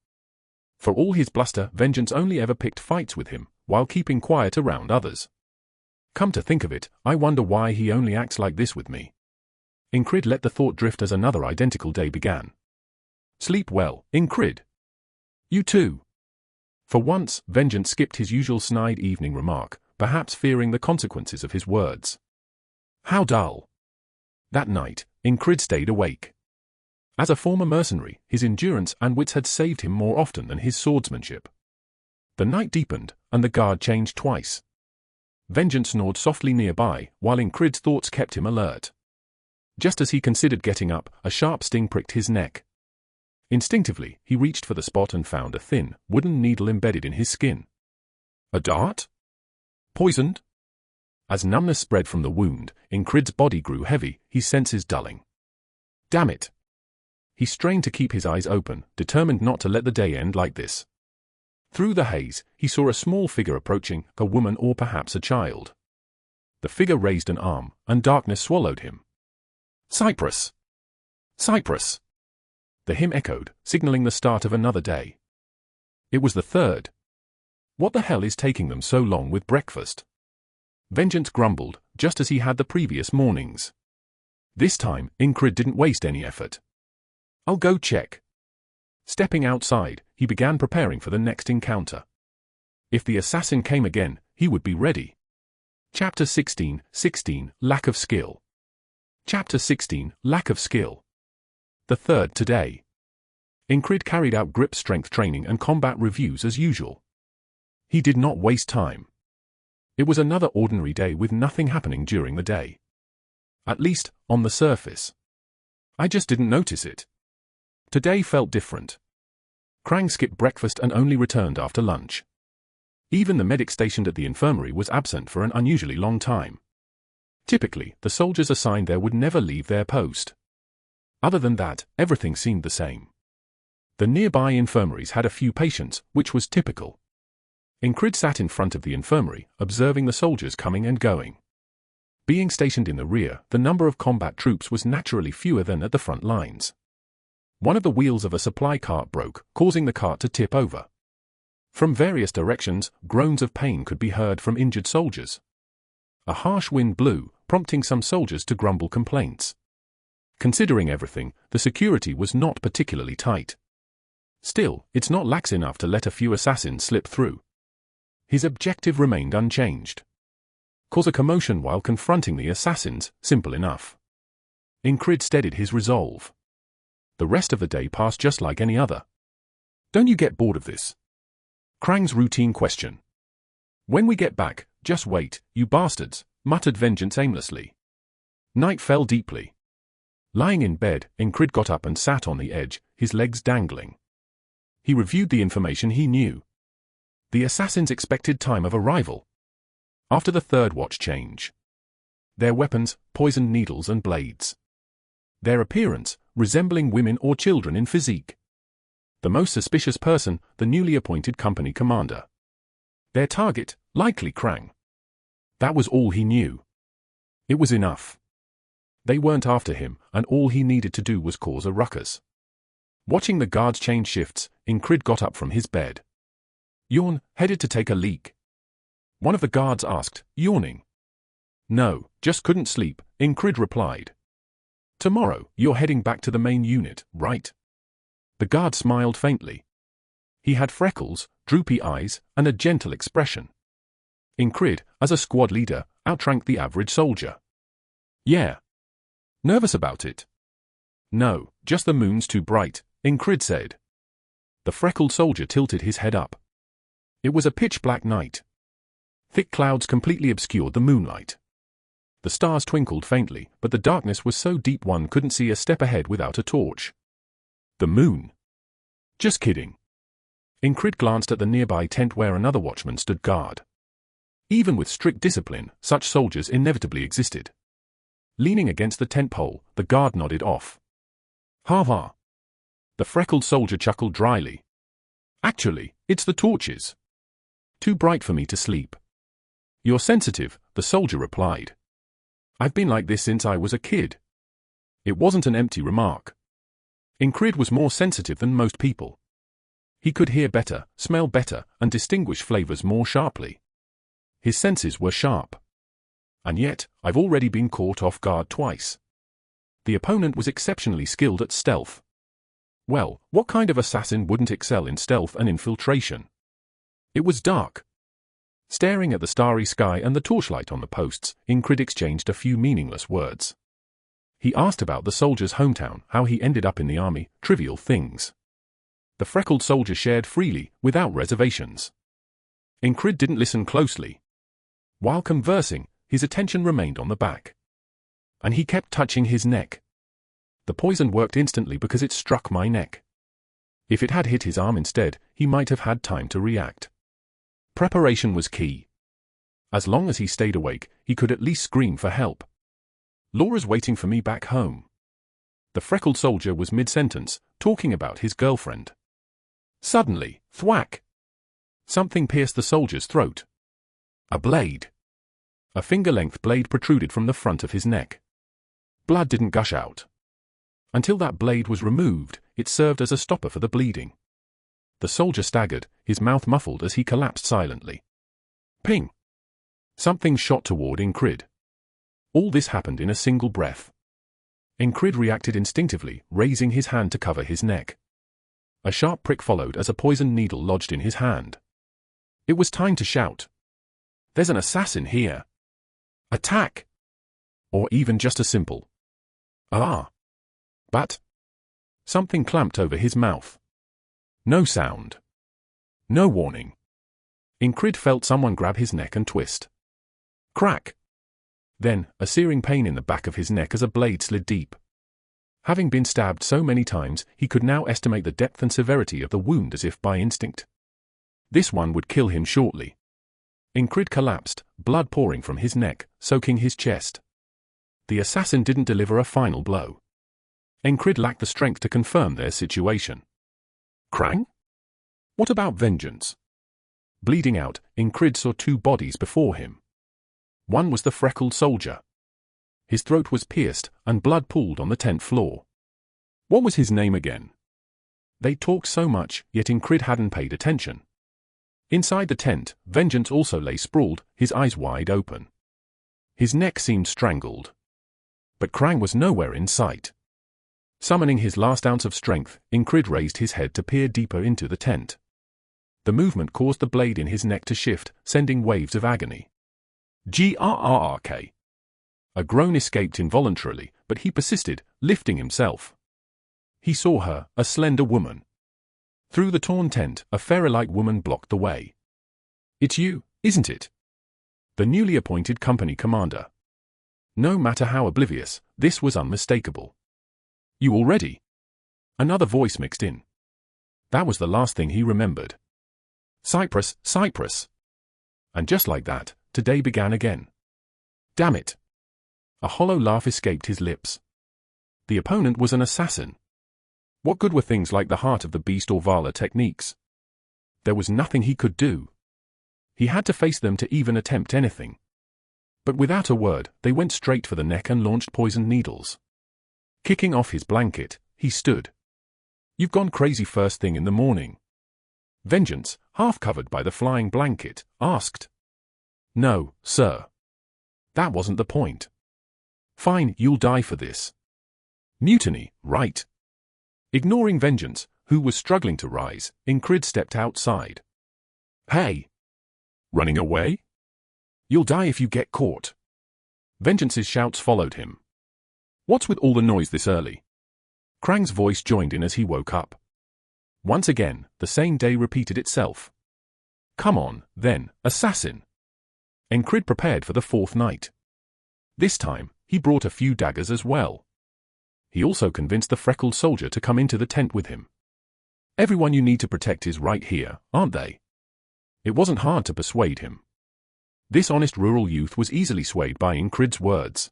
For all his bluster, Vengeance only ever picked fights with him, while keeping quiet around others. Come to think of it, I wonder why he only acts like this with me. Ingrid let the thought drift as another identical day began. Sleep well, Ingrid. You too. For once, Vengeance skipped his usual snide evening remark, perhaps fearing the consequences of his words. How dull. That night, Ingrid stayed awake. As a former mercenary, his endurance and wits had saved him more often than his swordsmanship. The night deepened, and the guard changed twice. Vengeance snored softly nearby, while Ingrid's thoughts kept him alert. Just as he considered getting up, a sharp sting pricked his neck. Instinctively, he reached for the spot and found a thin, wooden needle embedded in his skin. A dart? Poisoned? As numbness spread from the wound, Ingrid's body grew heavy, his senses dulling. Damn it! He strained to keep his eyes open, determined not to let the day end like this. Through the haze, he saw a small figure approaching, a woman or perhaps a child. The figure raised an arm, and darkness swallowed him. Cypress! Cypress! The hymn echoed, signaling the start of another day. It was the third. What the hell is taking them so long with breakfast? Vengeance grumbled, just as he had the previous mornings. This time, Ingrid didn't waste any effort. I'll go check. Stepping outside, he began preparing for the next encounter. If the assassin came again, he would be ready. Chapter 16, Lack of Skill. Chapter 16, Lack of Skill. The third today. Ingrid carried out grip strength training and combat reviews as usual. He did not waste time. It was another ordinary day with nothing happening during the day. At least, on the surface. I just didn't notice it. Today felt different. Krang skipped breakfast and only returned after lunch. Even the medic stationed at the infirmary was absent for an unusually long time. Typically, the soldiers assigned there would never leave their post. Other than that, everything seemed the same. The nearby infirmaries had a few patients, which was typical. Ingrid sat in front of the infirmary, observing the soldiers coming and going. Being stationed in the rear, the number of combat troops was naturally fewer than at the front lines. One of the wheels of a supply cart broke, causing the cart to tip over. From various directions, groans of pain could be heard from injured soldiers. A harsh wind blew, prompting some soldiers to grumble complaints. Considering everything, the security was not particularly tight. Still, it's not lax enough to let a few assassins slip through. His objective remained unchanged. Cause a commotion while confronting the assassins, simple enough. Ingrid steadied his resolve. The rest of the day passed just like any other. Don't you get bored of this? Krang's routine question. When we get back, just wait, you bastards, muttered Vengeance aimlessly. Night fell deeply. Lying in bed, Ingrid got up and sat on the edge, his legs dangling. He reviewed the information he knew. The assassins' expected time of arrival. After the third watch change. Their weapons, poisoned needles and blades. Their appearance, resembling women or children in physique. The most suspicious person, the newly appointed company commander. Their target, likely Krang. That was all he knew. It was enough. They weren't after him, and all he needed to do was cause a ruckus. Watching the guards change shifts, Ingrid got up from his bed. Yawn, headed to take a leak. One of the guards asked, yawning. No, just couldn't sleep, Ingrid replied. Tomorrow, you're heading back to the main unit, right? The guard smiled faintly. He had freckles, droopy eyes, and a gentle expression. Ingrid, as a squad leader, outranked the average soldier. Yeah. Nervous about it? No, just the moon's too bright, Ingrid said. The freckled soldier tilted his head up. It was a pitch-black night. Thick clouds completely obscured the moonlight. The stars twinkled faintly, but the darkness was so deep one couldn't see a step ahead without a torch. The moon. Just kidding. Ingrid glanced at the nearby tent where another watchman stood guard. Even with strict discipline, such soldiers inevitably existed. Leaning against the tent pole, the guard nodded off. Ha ha. The freckled soldier chuckled dryly. Actually, it's the torches. Too bright for me to sleep. You're sensitive, the soldier replied. I've been like this since I was a kid. It wasn't an empty remark. Ingrid was more sensitive than most people. He could hear better, smell better, and distinguish flavors more sharply. His senses were sharp. And yet, I've already been caught off guard twice. The opponent was exceptionally skilled at stealth. Well, what kind of assassin wouldn't excel in stealth and infiltration? It was dark. Staring at the starry sky and the torchlight on the posts, Ingrid exchanged a few meaningless words. He asked about the soldier's hometown, how he ended up in the army, trivial things. The freckled soldier shared freely, without reservations. Ingrid didn't listen closely. While conversing, his attention remained on the back. And he kept touching his neck. The poison worked instantly because it struck my neck. If it had hit his arm instead, he might have had time to react. Preparation was key. As long as he stayed awake, he could at least scream for help. Laura's waiting for me back home. The freckled soldier was mid-sentence, talking about his girlfriend. Suddenly, thwack! Something pierced the soldier's throat. A blade. A finger-length blade protruded from the front of his neck. Blood didn't gush out. Until that blade was removed, it served as a stopper for the bleeding. The soldier staggered, his mouth muffled as he collapsed silently. Ping! Something shot toward Ingrid. All this happened in a single breath. Ingrid reacted instinctively, raising his hand to cover his neck. A sharp prick followed as a poisoned needle lodged in his hand. It was time to shout. There's an assassin here. Attack! Or even just a simple ah. But something clamped over his mouth. No sound. No warning. Ingrid felt someone grab his neck and twist. Crack! Then, a searing pain in the back of his neck as a blade slid deep. Having been stabbed so many times, he could now estimate the depth and severity of the wound as if by instinct. This one would kill him shortly. Ingrid collapsed, blood pouring from his neck, soaking his chest. The assassin didn't deliver a final blow. Ingrid lacked the strength to confirm their situation. Krang? What about vengeance? Bleeding out, Ingrid saw two bodies before him. One was the freckled soldier. His throat was pierced, and blood pooled on the tent floor. What was his name again? They talked so much, yet Ingrid hadn't paid attention. Inside the tent, Vengeance also lay sprawled, his eyes wide open. His neck seemed strangled. But Krang was nowhere in sight. Summoning his last ounce of strength, Ingrid raised his head to peer deeper into the tent. The movement caused the blade in his neck to shift, sending waves of agony. Grrrk. A groan escaped involuntarily, but he persisted, lifting himself. He saw her, a slender woman. Through the torn tent, a fairy-like woman blocked the way. It's you, isn't it? The newly appointed company commander. No matter how oblivious, this was unmistakable. You all ready? Another voice mixed in. That was the last thing he remembered. Cyprus, Cyprus. And just like that, today began again. Damn it. A hollow laugh escaped his lips. The opponent was an assassin. What good were things like the heart of the beast or Vala techniques? There was nothing he could do. He had to face them to even attempt anything. But without a word, they went straight for the neck and launched poisoned needles. Kicking off his blanket, he stood. You've gone crazy first thing in the morning. Vengeance, half covered by the flying blanket, asked. No, sir. That wasn't the point. Fine, you'll die for this. Mutiny, right? Ignoring Vengeance, who was struggling to rise, Ingrid stepped outside. Hey! Running away? You'll die if you get caught. Vengeance's shouts followed him. What's with all the noise this early? Krang's voice joined in as he woke up. Once again, the same day repeated itself. Come on, then, assassin. Encrid prepared for the fourth night. This time, he brought a few daggers as well. He also convinced the freckled soldier to come into the tent with him. Everyone you need to protect is right here, aren't they? It wasn't hard to persuade him. This honest rural youth was easily swayed by Encrid's words.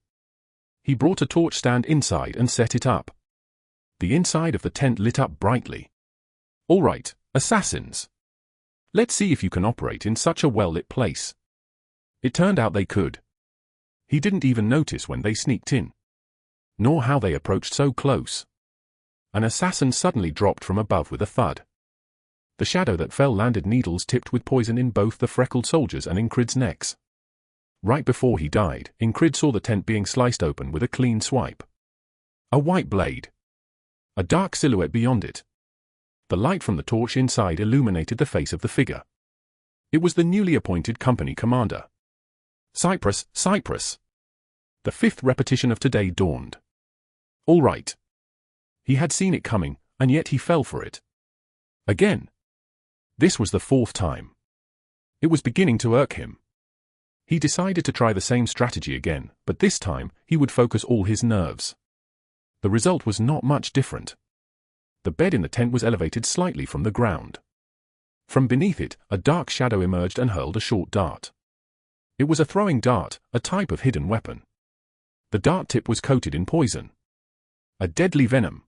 He brought a torch stand inside and set it up. The inside of the tent lit up brightly. All right, assassins. Let's see if you can operate in such a well-lit place. It turned out they could. He didn't even notice when they sneaked in, nor how they approached so close. An assassin suddenly dropped from above with a thud. The shadow that fell landed needles tipped with poison in both the freckled soldiers and Encrid's necks. Right before he died, Encrid saw the tent being sliced open with a clean swipe. A white blade. A dark silhouette beyond it. The light from the torch inside illuminated the face of the figure. It was the newly appointed company commander. Cyprus, Cyprus. The fifth repetition of today dawned. All right. He had seen it coming, and yet he fell for it. Again. This was the fourth time. It was beginning to irk him. He decided to try the same strategy again, but this time, he would focus all his nerves. The result was not much different. The bed in the tent was elevated slightly from the ground. From beneath it, a dark shadow emerged and hurled a short dart. It was a throwing dart, a type of hidden weapon. The dart tip was coated in poison. A deadly venom.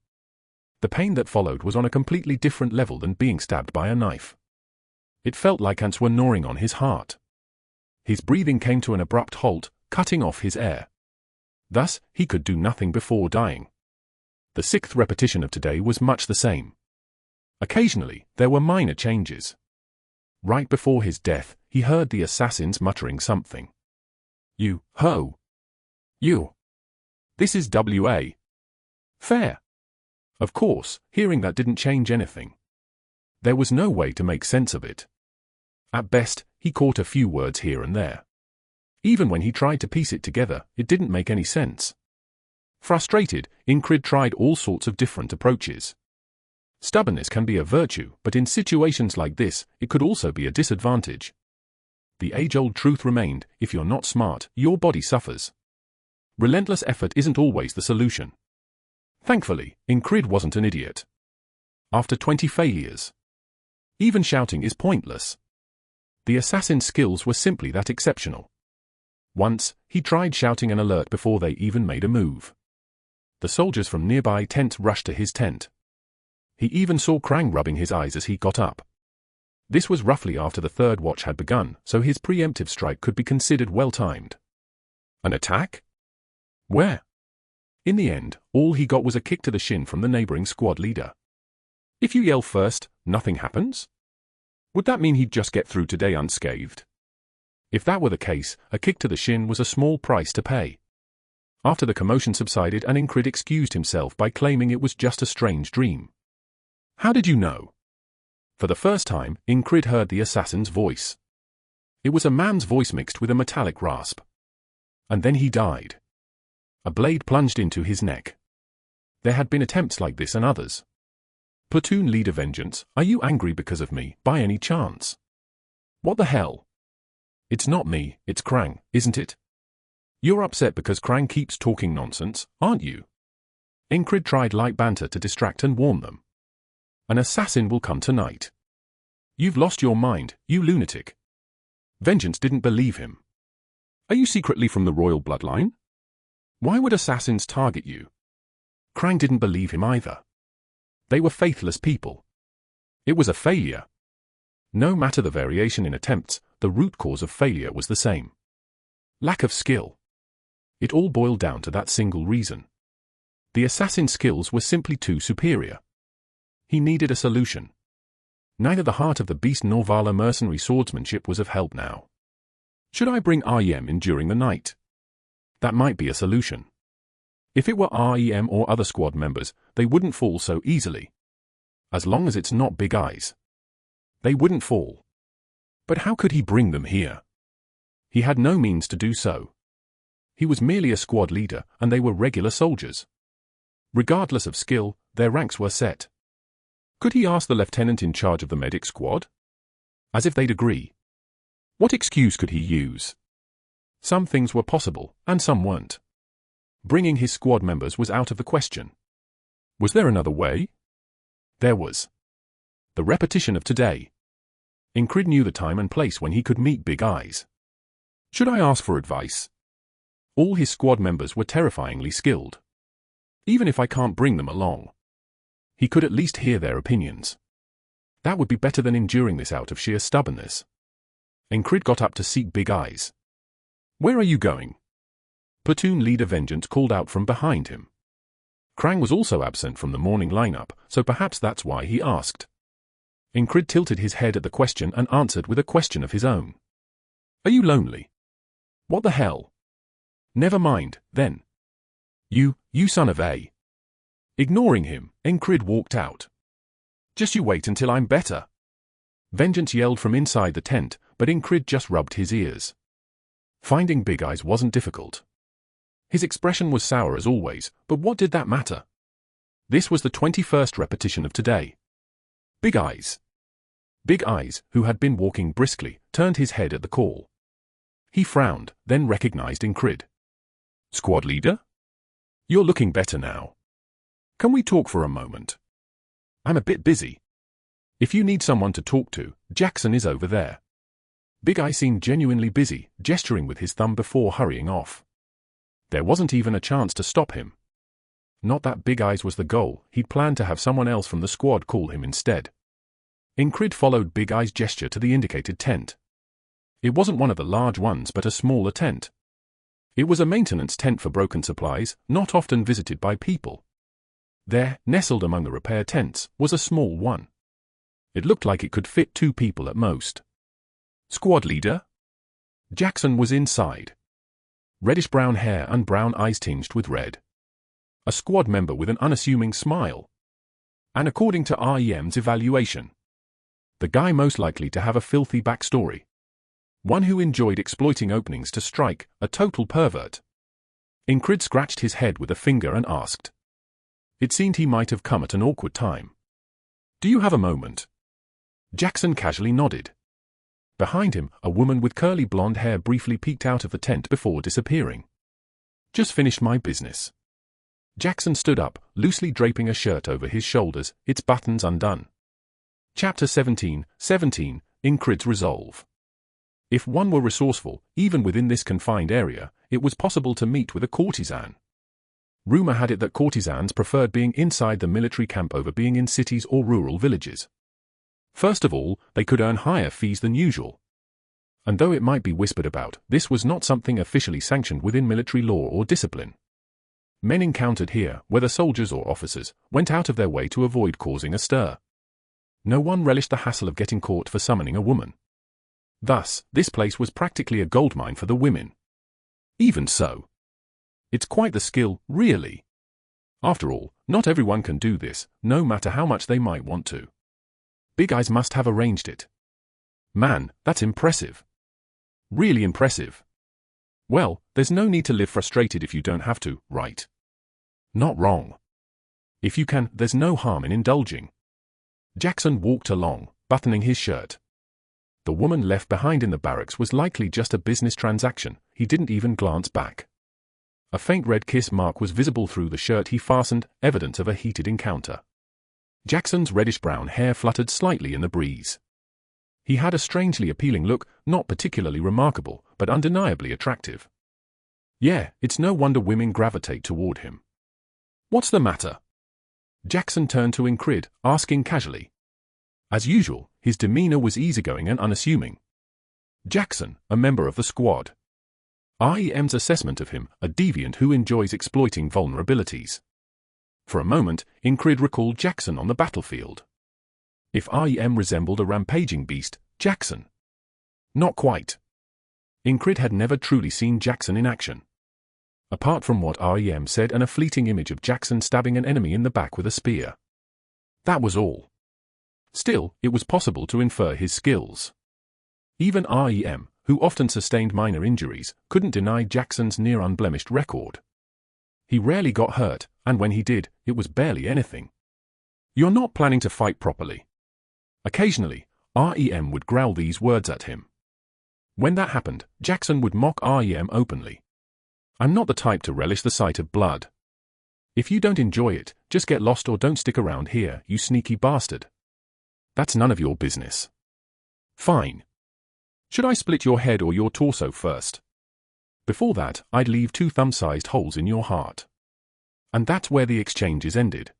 The pain that followed was on a completely different level than being stabbed by a knife. It felt like ants were gnawing on his heart. His breathing came to an abrupt halt, cutting off his air. Thus, he could do nothing before dying. The sixth repetition of today was much the same. Occasionally, there were minor changes. Right before his death, he heard the assassins muttering something. You, ho! You! This is W.A. Fair. Of course, hearing that didn't change anything. There was no way to make sense of it. At best, he caught a few words here and there. Even when he tried to piece it together, it didn't make any sense. Frustrated, Encrid tried all sorts of different approaches. Stubbornness can be a virtue, but in situations like this, it could also be a disadvantage. The age-old truth remained, if you're not smart, your body suffers. Relentless effort isn't always the solution. Thankfully, Encrid wasn't an idiot. After 20 failures, even shouting is pointless. The assassin's skills were simply that exceptional. Once, he tried shouting an alert before they even made a move. The soldiers from nearby tents rushed to his tent. He even saw Krang rubbing his eyes as he got up. This was roughly after the third watch had begun, so his preemptive strike could be considered well-timed. An attack? Where? In the end, all he got was a kick to the shin from the neighboring squad leader. If you yell first, nothing happens? Would that mean he'd just get through today unscathed? If that were the case, a kick to the shin was a small price to pay. After the commotion subsided, and Encrid excused himself by claiming it was just a strange dream. How did you know? For the first time, Encrid heard the assassin's voice. It was a man's voice mixed with a metallic rasp. And then he died. A blade plunged into his neck. There had been attempts like this and others. Platoon leader Vengeance, are you angry because of me, by any chance? What the hell? It's not me, it's Krang, isn't it? You're upset because Krang keeps talking nonsense, aren't you? Encrid tried light banter to distract and warn them. An assassin will come tonight. You've lost your mind, you lunatic. Vengeance didn't believe him. Are you secretly from the royal bloodline? Why would assassins target you? Krang didn't believe him either. They were faithless people. It was a failure. No matter the variation in attempts, the root cause of failure was the same. Lack of skill. It all boiled down to that single reason. The assassin's skills were simply too superior. He needed a solution. Neither the heart of the beast nor Vala mercenary swordsmanship was of help now. Should I bring REM in during the night? That might be a solution. If it were REM or other squad members, they wouldn't fall so easily. As long as it's not Big Eyes. They wouldn't fall. But how could he bring them here? He had no means to do so. He was merely a squad leader, and they were regular soldiers. Regardless of skill, their ranks were set. Could he ask the lieutenant in charge of the medic squad? As if they'd agree. What excuse could he use? Some things were possible, and some weren't. Bringing his squad members was out of the question. Was there another way? There was. The repetition of today. Ingrid knew the time and place when he could meet Big Eyes. Should I ask for advice? All his squad members were terrifyingly skilled. Even if I can't bring them along, he could at least hear their opinions. That would be better than enduring this out of sheer stubbornness. Ingrid got up to seek Big Eyes. Where are you going? Platoon leader Vengeance called out from behind him. Krang was also absent from the morning lineup, so perhaps that's why he asked. Ingrid tilted his head at the question and answered with a question of his own. Are you lonely? What the hell? Never mind, then. You son of a. Ignoring him, Ingrid walked out. Just you wait until I'm better. Vengeance yelled from inside the tent, but Ingrid just rubbed his ears. Finding Big Eyes wasn't difficult. His expression was sour as always, but what did that matter? This was the 21st repetition of today. Big Eyes. Big Eyes, who had been walking briskly, turned his head at the call. He frowned, then recognized Ingrid. Squad leader? You're looking better now. Can we talk for a moment? I'm a bit busy. If you need someone to talk to, Jackson is over there. Big Eye seemed genuinely busy, gesturing with his thumb before hurrying off. There wasn't even a chance to stop him. Not that Big Eyes was the goal, he'd planned to have someone else from the squad call him instead. Ingrid followed Big Eye's gesture to the indicated tent. It wasn't one of the large ones but a smaller tent. It was a maintenance tent for broken supplies, not often visited by people. There, nestled among the repair tents, was a small one. It looked like it could fit 2 people at most. Squad leader? Jackson was inside. Reddish-brown hair and brown eyes tinged with red. A squad member with an unassuming smile. And according to REM's evaluation, the guy most likely to have a filthy backstory. One who enjoyed exploiting openings to strike, a total pervert. Ingrid scratched his head with a finger and asked. It seemed he might have come at an awkward time. Do you have a moment? Jackson casually nodded. Behind him, a woman with curly blonde hair briefly peeked out of the tent before disappearing. Just finished my business. Jackson stood up, loosely draping a shirt over his shoulders, its buttons undone. Chapter 17, Ingrid's Resolve. If one were resourceful, even within this confined area, it was possible to meet with a courtesan. Rumor had it that courtesans preferred being inside the military camp over being in cities or rural villages. First of all, they could earn higher fees than usual. And though it might be whispered about, this was not something officially sanctioned within military law or discipline. Men encountered here, whether soldiers or officers, went out of their way to avoid causing a stir. No one relished the hassle of getting caught for summoning a woman. Thus, this place was practically a goldmine for the women. Even so, it's quite the skill, really. After all, not everyone can do this, no matter how much they might want to. Big Eyes must have arranged it. Man, that's impressive. Really impressive. Well, there's no need to live frustrated if you don't have to, right? Not wrong. If you can, there's no harm in indulging. Jackson walked along, buttoning his shirt. The woman left behind in the barracks was likely just a business transaction, he didn't even glance back. A faint red kiss mark was visible through the shirt he fastened, evidence of a heated encounter. Jackson's reddish-brown hair fluttered slightly in the breeze. He had a strangely appealing look, not particularly remarkable, but undeniably attractive. Yeah, it's no wonder women gravitate toward him. What's the matter? Jackson turned to Ingrid, asking casually. As usual, his demeanor was easygoing and unassuming. Jackson, a member of the squad. REM's assessment of him, a deviant who enjoys exploiting vulnerabilities. For a moment, Ingrid recalled Jackson on the battlefield. If REM resembled a rampaging beast, Jackson. Not quite. Ingrid had never truly seen Jackson in action. Apart from what REM said and a fleeting image of Jackson stabbing an enemy in the back with a spear. That was all. Still, it was possible to infer his skills. Even REM, who often sustained minor injuries, couldn't deny Jackson's near-unblemished record. He rarely got hurt, and when he did, it was barely anything. You're not planning to fight properly. Occasionally, REM would growl these words at him. When that happened, Jackson would mock REM openly. "I'm not the type to relish the sight of blood. If you don't enjoy it, just get lost or don't stick around here, you sneaky bastard. That's none of your business." "Fine. Should I split your head or your torso first? Before that, I'd leave 2 thumb-sized holes in your heart." And that's where the exchanges ended.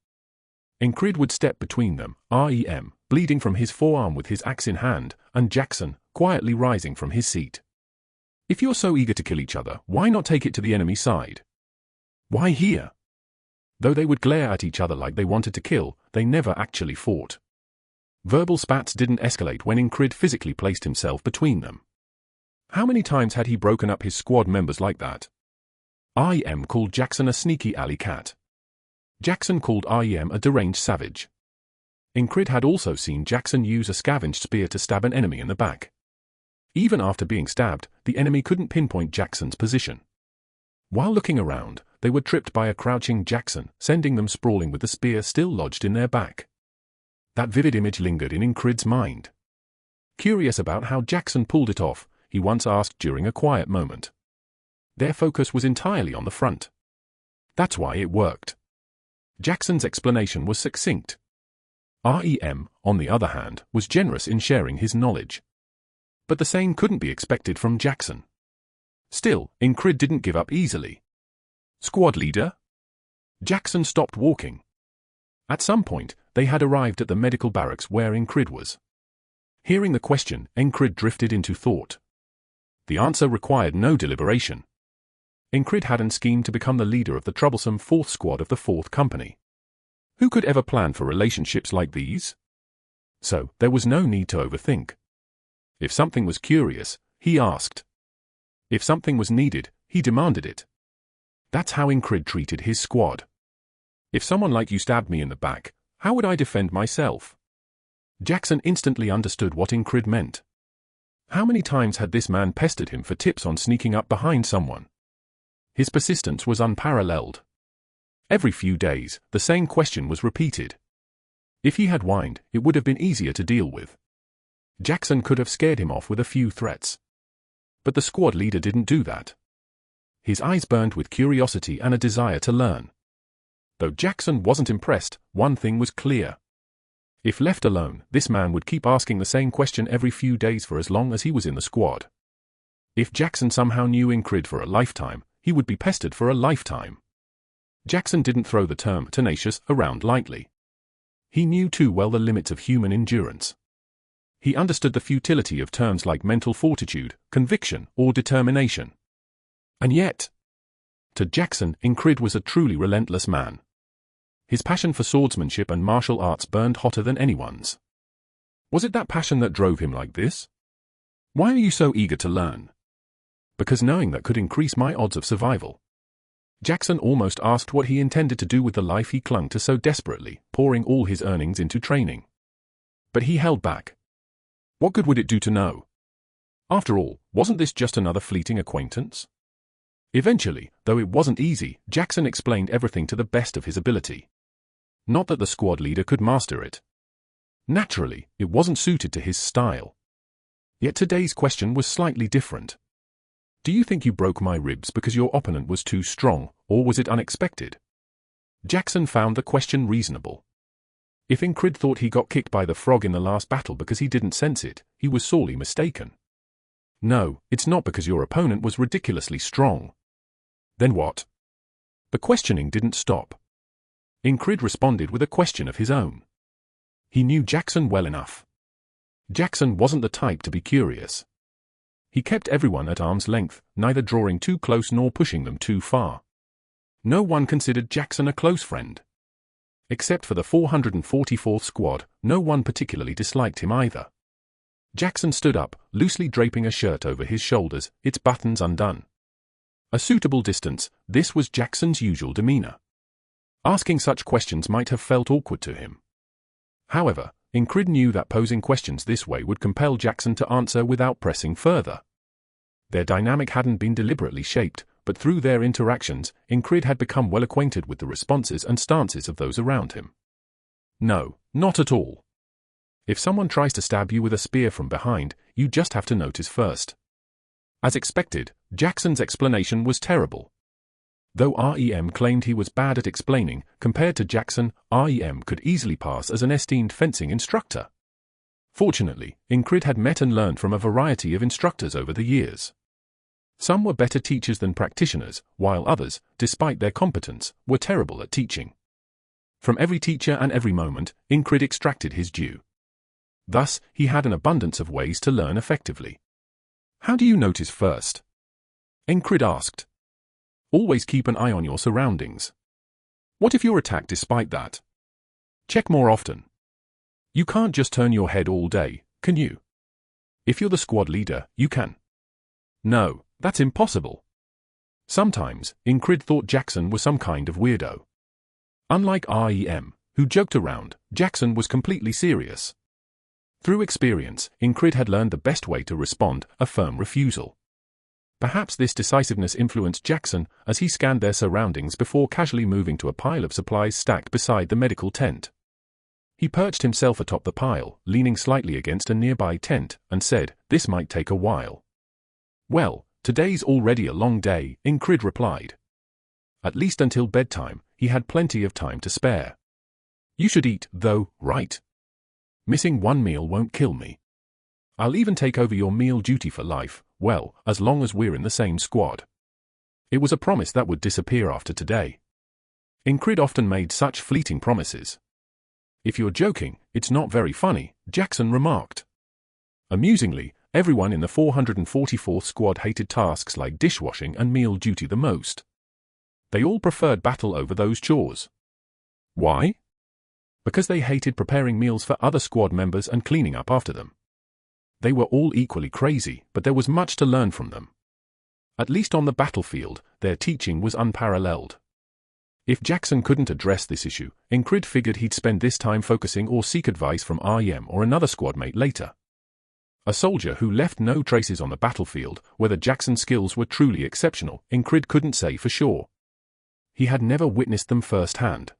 Ingrid would step between them, REM, bleeding from his forearm with his axe in hand, and Jackson, quietly rising from his seat. "If you're so eager to kill each other, why not take it to the enemy side? Why here?" Though they would glare at each other like they wanted to kill, they never actually fought. Verbal spats didn't escalate when Ingrid physically placed himself between them. How many times had he broken up his squad members like that? REM called Jackson a sneaky alley cat. Jackson called REM a deranged savage. Ingrid had also seen Jackson use a scavenged spear to stab an enemy in the back. Even after being stabbed, the enemy couldn't pinpoint Jackson's position. While looking around, they were tripped by a crouching Jackson, sending them sprawling with the spear still lodged in their back. That vivid image lingered in Ingrid's mind. Curious about how Jackson pulled it off, he once asked during a quiet moment. Their focus was entirely on the front. That's why it worked. Jackson's explanation was succinct. REM, on the other hand, was generous in sharing his knowledge. But the same couldn't be expected from Jackson. Still, Ingrid didn't give up easily. "Squad leader?" Jackson stopped walking. At some point, they had arrived at the medical barracks where Ingrid was. Hearing the question, Ingrid drifted into thought. The answer required no deliberation. Ingrid hadn't schemed to become the leader of the troublesome 4th Squad of the 4th Company. Who could ever plan for relationships like these? So, there was no need to overthink. If something was curious, he asked. If something was needed, he demanded it. That's how Ingrid treated his squad. "If someone like you stabbed me in the back, how would I defend myself?" Jackson instantly understood what Ingrid meant. How many times had this man pestered him for tips on sneaking up behind someone? His persistence was unparalleled. Every few days, the same question was repeated. If he had whined, it would have been easier to deal with. Jackson could have scared him off with a few threats. But the squad leader didn't do that. His eyes burned with curiosity and a desire to learn. Though Jackson wasn't impressed, one thing was clear. If left alone, this man would keep asking the same question every few days for as long as he was in the squad. If Jackson somehow knew Ingrid for a lifetime, he would be pestered for a lifetime. Jackson didn't throw the term tenacious around lightly. He knew too well the limits of human endurance. He understood the futility of terms like mental fortitude, conviction, or determination. And yet, to Jackson, Ingrid was a truly relentless man. His passion for swordsmanship and martial arts burned hotter than anyone's. Was it that passion that drove him like this? "Why are you so eager to learn?" "Because knowing that could increase my odds of survival." Jackson almost asked what he intended to do with the life he clung to so desperately, pouring all his earnings into training. But he held back. What good would it do to know? After all, wasn't this just another fleeting acquaintance? Eventually, though it wasn't easy, Jackson explained everything to the best of his ability. Not that the squad leader could master it. Naturally, it wasn't suited to his style. Yet today's question was slightly different. "Do you think you broke my ribs because your opponent was too strong, or was it unexpected?" Jackson found the question reasonable. If Ingrid thought he got kicked by the frog in the last battle because he didn't sense it, he was sorely mistaken. "No, it's not because your opponent was ridiculously strong." "Then what?" The questioning didn't stop. Ingrid responded with a question of his own. He knew Jackson well enough. Jackson wasn't the type to be curious. He kept everyone at arm's length, neither drawing too close nor pushing them too far. No one considered Jackson a close friend. Except for the 444th Squad, no one particularly disliked him either. Jackson stood up, loosely draping a shirt over his shoulders, its buttons undone. A suitable distance, this was Jackson's usual demeanor. Asking such questions might have felt awkward to him. However, Ingrid knew that posing questions this way would compel Jackson to answer without pressing further. Their dynamic hadn't been deliberately shaped, but through their interactions, Ingrid had become well acquainted with the responses and stances of those around him. "No, not at all. If someone tries to stab you with a spear from behind, you just have to notice first. As expected, Jackson's explanation was terrible. Though REM claimed he was bad at explaining, compared to Jackson, REM could easily pass as an esteemed fencing instructor. Fortunately, Ingrid had met and learned from a variety of instructors over the years. Some were better teachers than practitioners, while others, despite their competence, were terrible at teaching. From every teacher and every moment, Ingrid extracted his due. Thus, he had an abundance of ways to learn effectively. How do you notice first? Ingrid asked. Always keep an eye on your surroundings. What if you're attacked despite that? Check more often. You can't just turn your head all day, can you? If you're the squad leader, you can. No, that's impossible. Sometimes, Ingrid thought Jackson was some kind of weirdo. Unlike REM, who joked around, Jackson was completely serious. Through experience, Ingrid had learned the best way to respond, a firm refusal. Perhaps this decisiveness influenced Jackson as he scanned their surroundings before casually moving to a pile of supplies stacked beside the medical tent. He perched himself atop the pile, leaning slightly against a nearby tent, and said, "This might take a while." "Well, today's already a long day," Ingrid replied. At least until bedtime, he had plenty of time to spare. "You should eat, though, right? Missing one meal won't kill me. I'll even take over your meal duty for life, well, as long as we're in the same squad." It was a promise that would disappear after today. Ingrid often made such fleeting promises. "If you're joking, it's not very funny," Jackson remarked. Amusingly, everyone in the 444th squad hated tasks like dishwashing and meal duty the most. They all preferred battle over those chores. Why? Because they hated preparing meals for other squad members and cleaning up after them. They were all equally crazy, but there was much to learn from them. At least on the battlefield, their teaching was unparalleled. If Jackson couldn't address this issue, Ingrid figured he'd spend this time focusing or seek advice from REM or another squad mate later. A soldier who left no traces on the battlefield, whether Jackson's skills were truly exceptional, Ingrid couldn't say for sure. He had never witnessed them firsthand.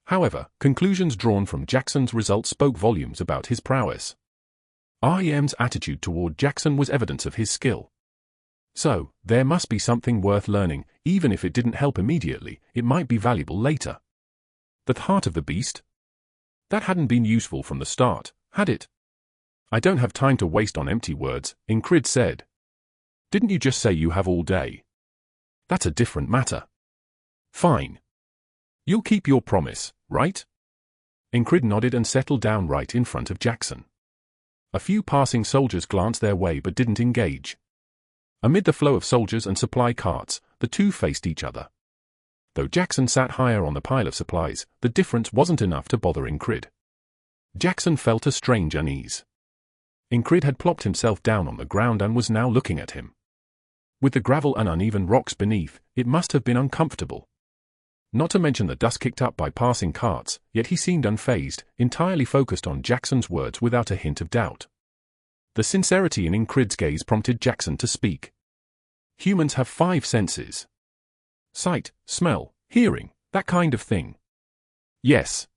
However, conclusions drawn from Jackson's results spoke volumes about his prowess. REM's attitude toward Jackson was evidence of his skill. So, there must be something worth learning, even if it didn't help immediately, it might be valuable later. The heart of the beast? That hadn't been useful from the start, had it? "I don't have time to waste on empty words," Ingrid said. "Didn't you just say you have all day?" "That's a different matter." "Fine. You'll keep your promise, right?" Ingrid nodded and settled down right in front of Jackson. A few passing soldiers glanced their way but didn't engage. Amid the flow of soldiers and supply carts, the two faced each other. Though Jackson sat higher on the pile of supplies, the difference wasn't enough to bother Ingrid. Jackson felt a strange unease. Ingrid had plopped himself down on the ground and was now looking at him. With the gravel and uneven rocks beneath, it must have been uncomfortable. Not to mention the dust kicked up by passing carts, yet he seemed unfazed, entirely focused on Jackson's words without a hint of doubt. The sincerity in Ingrid's gaze prompted Jackson to speak. "Humans have 5 senses. Sight, smell, hearing, that kind of thing." "Yes.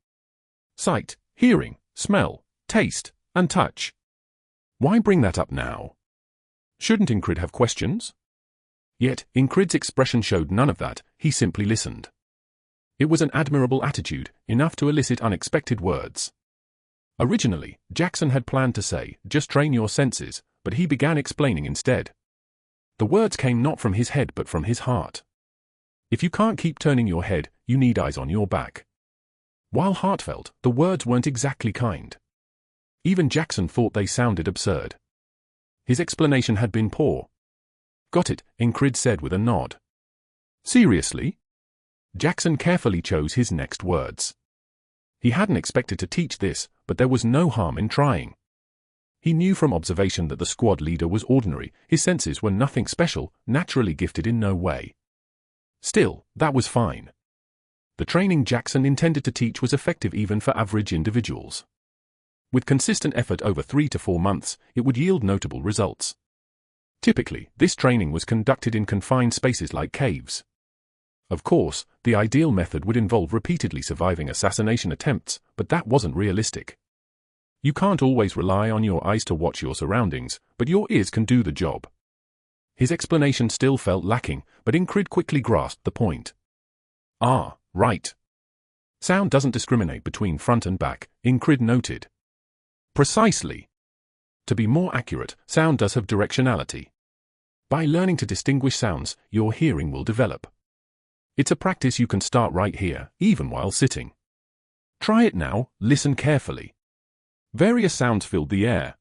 Sight, hearing, smell, taste, and touch. Why bring that up now? Shouldn't Ingrid have questions?" Yet, Ingrid's expression showed none of that, he simply listened. It was an admirable attitude, enough to elicit unexpected words. Originally, Jackson had planned to say, "Just train your senses," but he began explaining instead. The words came not from his head but from his heart. If you can't keep turning your head, you need eyes on your back. While heartfelt, the words weren't exactly kind. Even Jackson thought they sounded absurd. His explanation had been poor. "Got it," Ingrid said with a nod. "Seriously?" Jackson carefully chose his next words. He hadn't expected to teach this, but there was no harm in trying. He knew from observation that the squad leader was ordinary, his senses were nothing special, naturally gifted in no way. Still, that was fine. The training Jackson intended to teach was effective even for average individuals. With consistent effort over 3 to 4 months, it would yield notable results. Typically, this training was conducted in confined spaces like caves. Of course, the ideal method would involve repeatedly surviving assassination attempts, but that wasn't realistic. You can't always rely on your eyes to watch your surroundings, but your ears can do the job. His explanation still felt lacking, but Ingrid quickly grasped the point. Ah, right. Sound doesn't discriminate between front and back, Ingrid noted. Precisely. To be more accurate, sound does have directionality. By learning to distinguish sounds, your hearing will develop. It's a practice you can start right here, even while sitting. Try it now, listen carefully. Various sounds filled the air.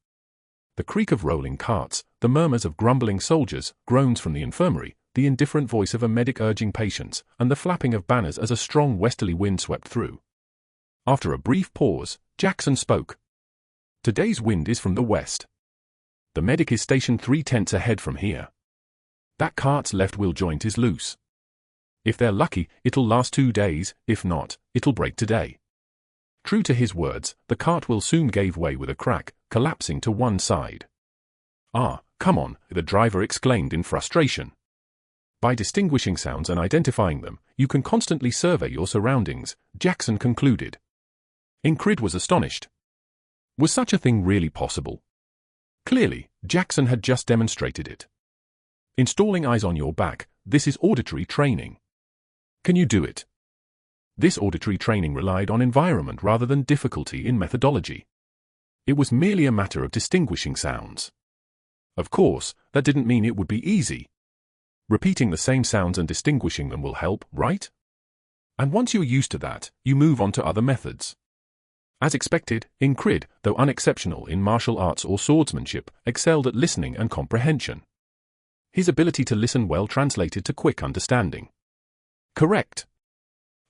The creak of rolling carts, the murmurs of grumbling soldiers, groans from the infirmary, the indifferent voice of a medic urging patience, and the flapping of banners as a strong westerly wind swept through. After a brief pause, Jackson spoke. Today's wind is from the west. The medic is stationed 3 tents ahead from here. That cart's left wheel joint is loose. If they're lucky, it'll last 2 days, if not, it'll break today. True to his words, the cart wheel soon gave way with a crack, collapsing to one side. Ah, come on, the driver exclaimed in frustration. By distinguishing sounds and identifying them, you can constantly survey your surroundings, Jackson concluded. Ingrid was astonished. Was such a thing really possible? Clearly, Jackson had just demonstrated it. Installing eyes on your back, this is auditory training. Can you do it? This auditory training relied on environment rather than difficulty in methodology. It was merely a matter of distinguishing sounds. Of course, that didn't mean it would be easy. Repeating the same sounds and distinguishing them will help, right? And once you're used to that, you move on to other methods. As expected, Ingrid, though unexceptional in martial arts or swordsmanship, excelled at listening and comprehension. His ability to listen well translated to quick understanding. Correct.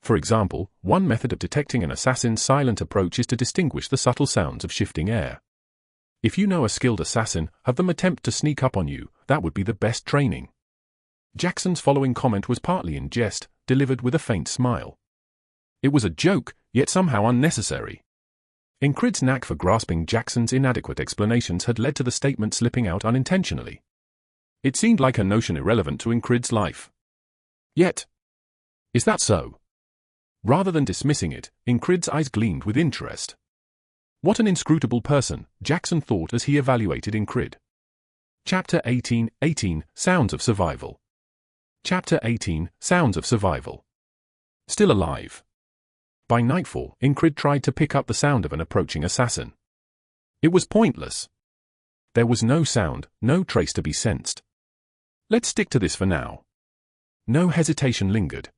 For example, one method of detecting an assassin's silent approach is to distinguish the subtle sounds of shifting air. If you know a skilled assassin, have them attempt to sneak up on you, that would be the best training. Jackson's following comment was partly in jest, delivered with a faint smile. It was a joke, yet somehow unnecessary. Ingrid's knack for grasping Jackson's inadequate explanations had led to the statement slipping out unintentionally. It seemed like a notion irrelevant to Ingrid's life. Yet, is that so? Rather than dismissing it, Ingrid's eyes gleamed with interest. What an inscrutable person, Jackson thought as he evaluated Ingrid. Chapter 18, Sounds of Survival. Chapter 18, Sounds of Survival. Still alive. By nightfall, Ingrid tried to pick up the sound of an approaching assassin. It was pointless. There was no sound, no trace to be sensed. Let's stick to this for now. No hesitation lingered.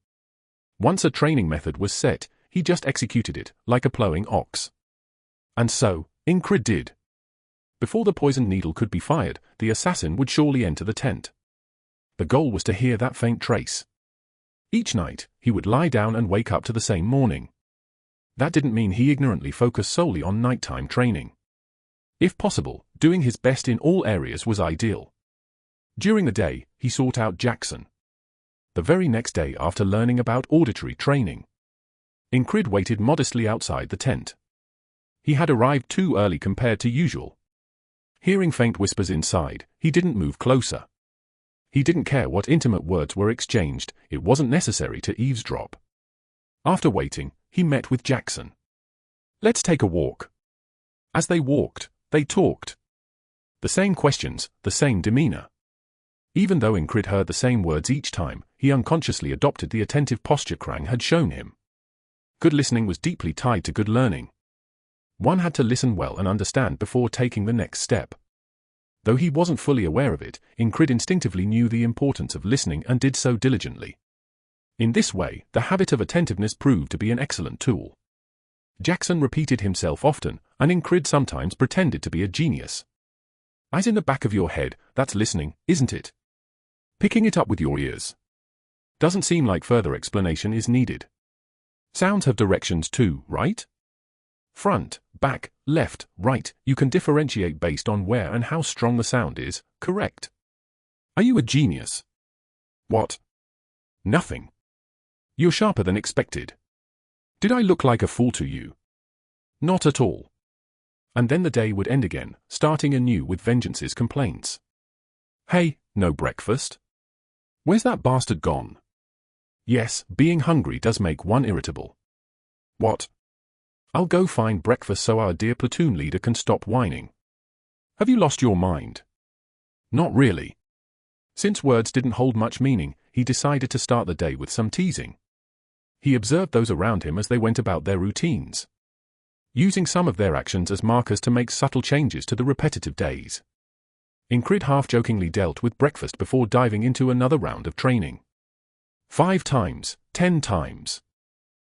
Once a training method was set, he just executed it, like a plowing ox. And so, Ingrid did. Before the poisoned needle could be fired, the assassin would surely enter the tent. The goal was to hear that faint trace. Each night, he would lie down and wake up to the same morning. That didn't mean he ignorantly focused solely on nighttime training. If possible, doing his best in all areas was ideal. During the day, he sought out Jackson. The very next day after learning about auditory training, Ingrid waited modestly outside the tent. He had arrived too early compared to usual. Hearing faint whispers inside, he didn't move closer. He didn't care what intimate words were exchanged, it wasn't necessary to eavesdrop. After waiting, he met with Jackson. Let's take a walk. As they walked, they talked. The same questions, the same demeanor. Even though Ingrid heard the same words each time, he unconsciously adopted the attentive posture Krang had shown him. Good listening was deeply tied to good learning. One had to listen well and understand before taking the next step. Though he wasn't fully aware of it, Ingrid instinctively knew the importance of listening and did so diligently. In this way, the habit of attentiveness proved to be an excellent tool. Jackson repeated himself often, and Ingrid sometimes pretended to be a genius. Eyes in the back of your head, that's listening, isn't it? Picking it up with your ears. Doesn't seem like further explanation is needed. Sounds have directions too, right? Front, back, left, right, you can differentiate based on where and how strong the sound is, correct? Are you a genius? What? Nothing. You're sharper than expected. Did I look like a fool to you? Not at all. And then the day would end again, starting anew with Vengeance's complaints. Hey, no breakfast? Where's that bastard gone? Yes, being hungry does make one irritable. What? I'll go find breakfast so our dear platoon leader can stop whining. Have you lost your mind? Not really. Since words didn't hold much meaning, he decided to start the day with some teasing. He observed those around him as they went about their routines, using some of their actions as markers to make subtle changes to the repetitive days. Ingrid half-jokingly dealt with breakfast before diving into another round of training. 5 times, 10 times.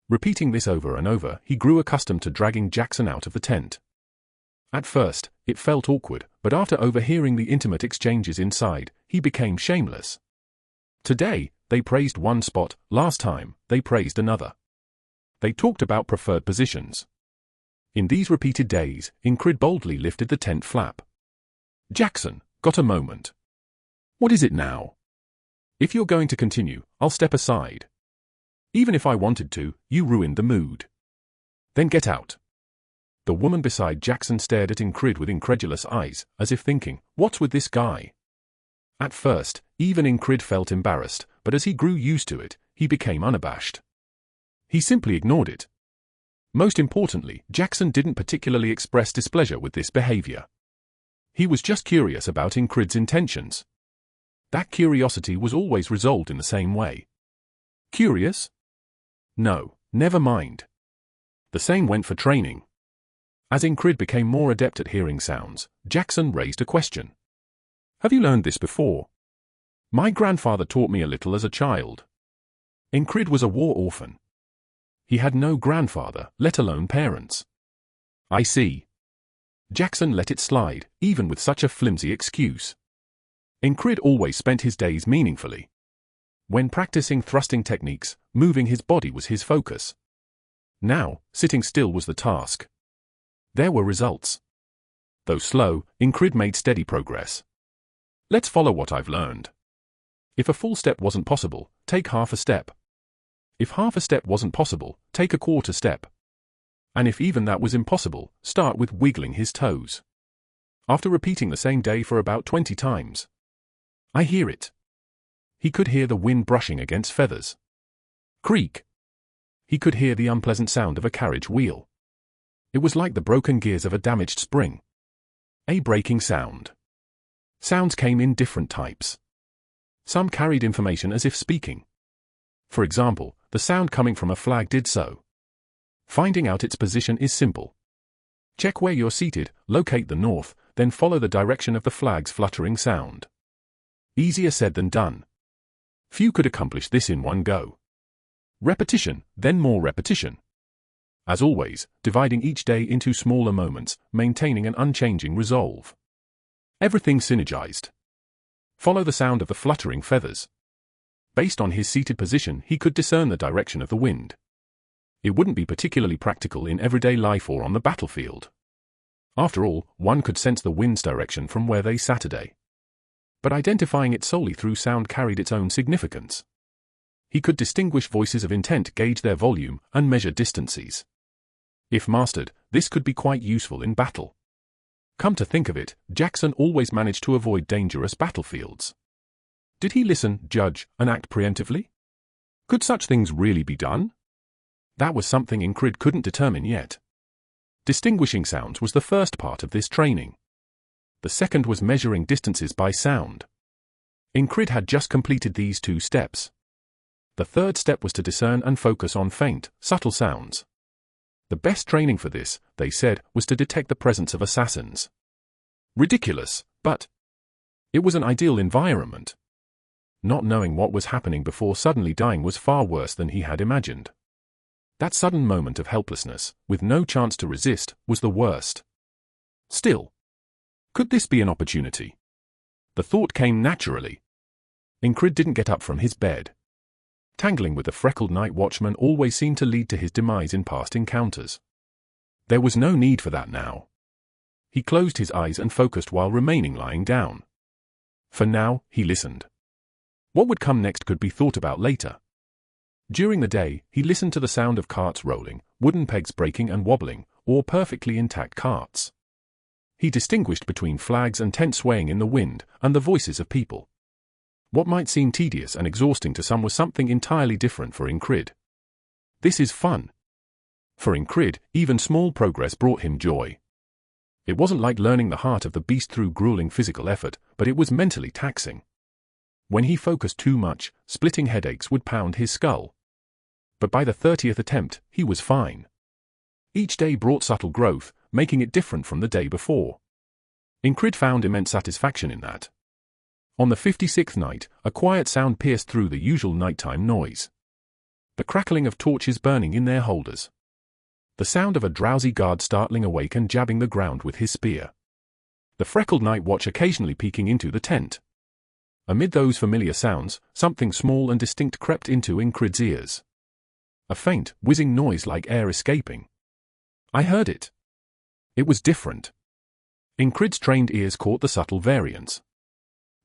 Repeating this over and over, he grew accustomed to dragging Jackson out of the tent. At first, it felt awkward, but after overhearing the intimate exchanges inside, he became shameless. Today, they praised one spot, last time, they praised another. They talked about preferred positions. In these repeated days, Ingrid boldly lifted the tent flap. Jackson, got a moment. What is it now? If you're going to continue, I'll step aside. Even if I wanted to, you ruined the mood. Then get out. The woman beside Jackson stared at Ingrid with incredulous eyes, as if thinking, what's with this guy? At first, even Ingrid felt embarrassed, but as he grew used to it, he became unabashed. He simply ignored it. Most importantly, Jackson didn't particularly express displeasure with this behavior. He was just curious about Ingrid's intentions. That curiosity was always resolved in the same way. Curious? No, never mind. The same went for training. As Ingrid became more adept at hearing sounds, Jackson raised a question. Have you learned this before? My grandfather taught me a little as a child. Ingrid was a war orphan. He had no grandfather, let alone parents. I see. Jackson let it slide, even with such a flimsy excuse. Ingrid always spent his days meaningfully. When practicing thrusting techniques, moving his body was his focus. Now, sitting still was the task. There were results. Though slow, Ingrid made steady progress. Let's follow what I've learned. If a full step wasn't possible, take half a step. If half a step wasn't possible, take a quarter step. And if even that was impossible, start with wiggling his toes. After repeating the same day for about 20 times. I hear it. He could hear the wind brushing against feathers. Creak. He could hear the unpleasant sound of a carriage wheel. It was like the broken gears of a damaged spring. A breaking sound. Sounds came in different types. Some carried information as if speaking. For example, the sound coming from a flag did so. Finding out its position is simple. Check where you're seated, locate the north, then follow the direction of the flag's fluttering sound. Easier said than done. Few could accomplish this in one go. Repetition, then more repetition. As always, dividing each day into smaller moments, maintaining an unchanging resolve. Everything synergized. Follow the sound of the fluttering feathers. Based on his seated position, he could discern the direction of the wind. It wouldn't be particularly practical in everyday life or on the battlefield. After all, one could sense the wind's direction from where they sat. But identifying it solely through sound carried its own significance. He could distinguish voices of intent, gauge their volume, and measure distances. If mastered, this could be quite useful in battle. Come to think of it, Jackson always managed to avoid dangerous battlefields. Did he listen, judge, and act preemptively? Could such things really be done? That was something Ingrid couldn't determine yet. Distinguishing sounds was the first part of this training. The second was measuring distances by sound. Ingrid had just completed these 2 steps. The third step was to discern and focus on faint, subtle sounds. The best training for this, they said, was to detect the presence of assassins. Ridiculous, but it was an ideal environment. Not knowing what was happening before suddenly dying was far worse than he had imagined. That sudden moment of helplessness, with no chance to resist, was the worst. Still, could this be an opportunity? The thought came naturally. Ingrid didn't get up from his bed. Tangling with the freckled night watchman always seemed to lead to his demise in past encounters. There was no need for that now. He closed his eyes and focused while remaining lying down. For now, he listened. What would come next could be thought about later. During the day, he listened to the sound of carts rolling, wooden pegs breaking and wobbling, or perfectly intact carts. He distinguished between flags and tents swaying in the wind, and the voices of people. What might seem tedious and exhausting to some was something entirely different for Ingrid. This is fun. For Ingrid, even small progress brought him joy. It wasn't like learning the heart of the beast through grueling physical effort, but it was mentally taxing. When he focused too much, splitting headaches would pound his skull. But by the 30th attempt, he was fine. Each day brought subtle growth, making it different from the day before. Ingrid found immense satisfaction in that. On the 56th night, a quiet sound pierced through the usual nighttime noise. The crackling of torches burning in their holders. The sound of a drowsy guard startling awake and jabbing the ground with his spear. The freckled night watch occasionally peeking into the tent. Amid those familiar sounds, something small and distinct crept into Ingrid's ears. A faint, whizzing noise like air escaping. I heard it. It was different. Ingrid's trained ears caught the subtle variance.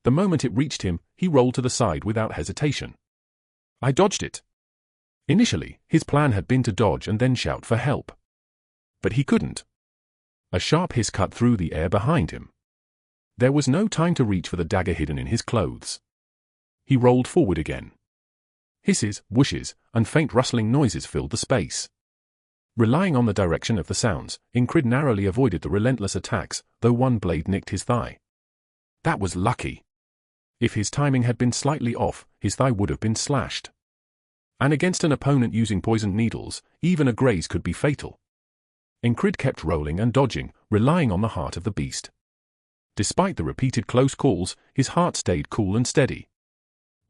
The moment it reached him, he rolled to the side without hesitation. I dodged it. Initially, his plan had been to dodge and then shout for help. But he couldn't. A sharp hiss cut through the air behind him. There was no time to reach for the dagger hidden in his clothes. He rolled forward again. Hisses, whooshes, and faint rustling noises filled the space. Relying on the direction of the sounds, Ingrid narrowly avoided the relentless attacks, though one blade nicked his thigh. That was lucky. If his timing had been slightly off, his thigh would have been slashed. And against an opponent using poisoned needles, even a graze could be fatal. Ingrid kept rolling and dodging, relying on the heart of the beast. Despite the repeated close calls, his heart stayed cool and steady.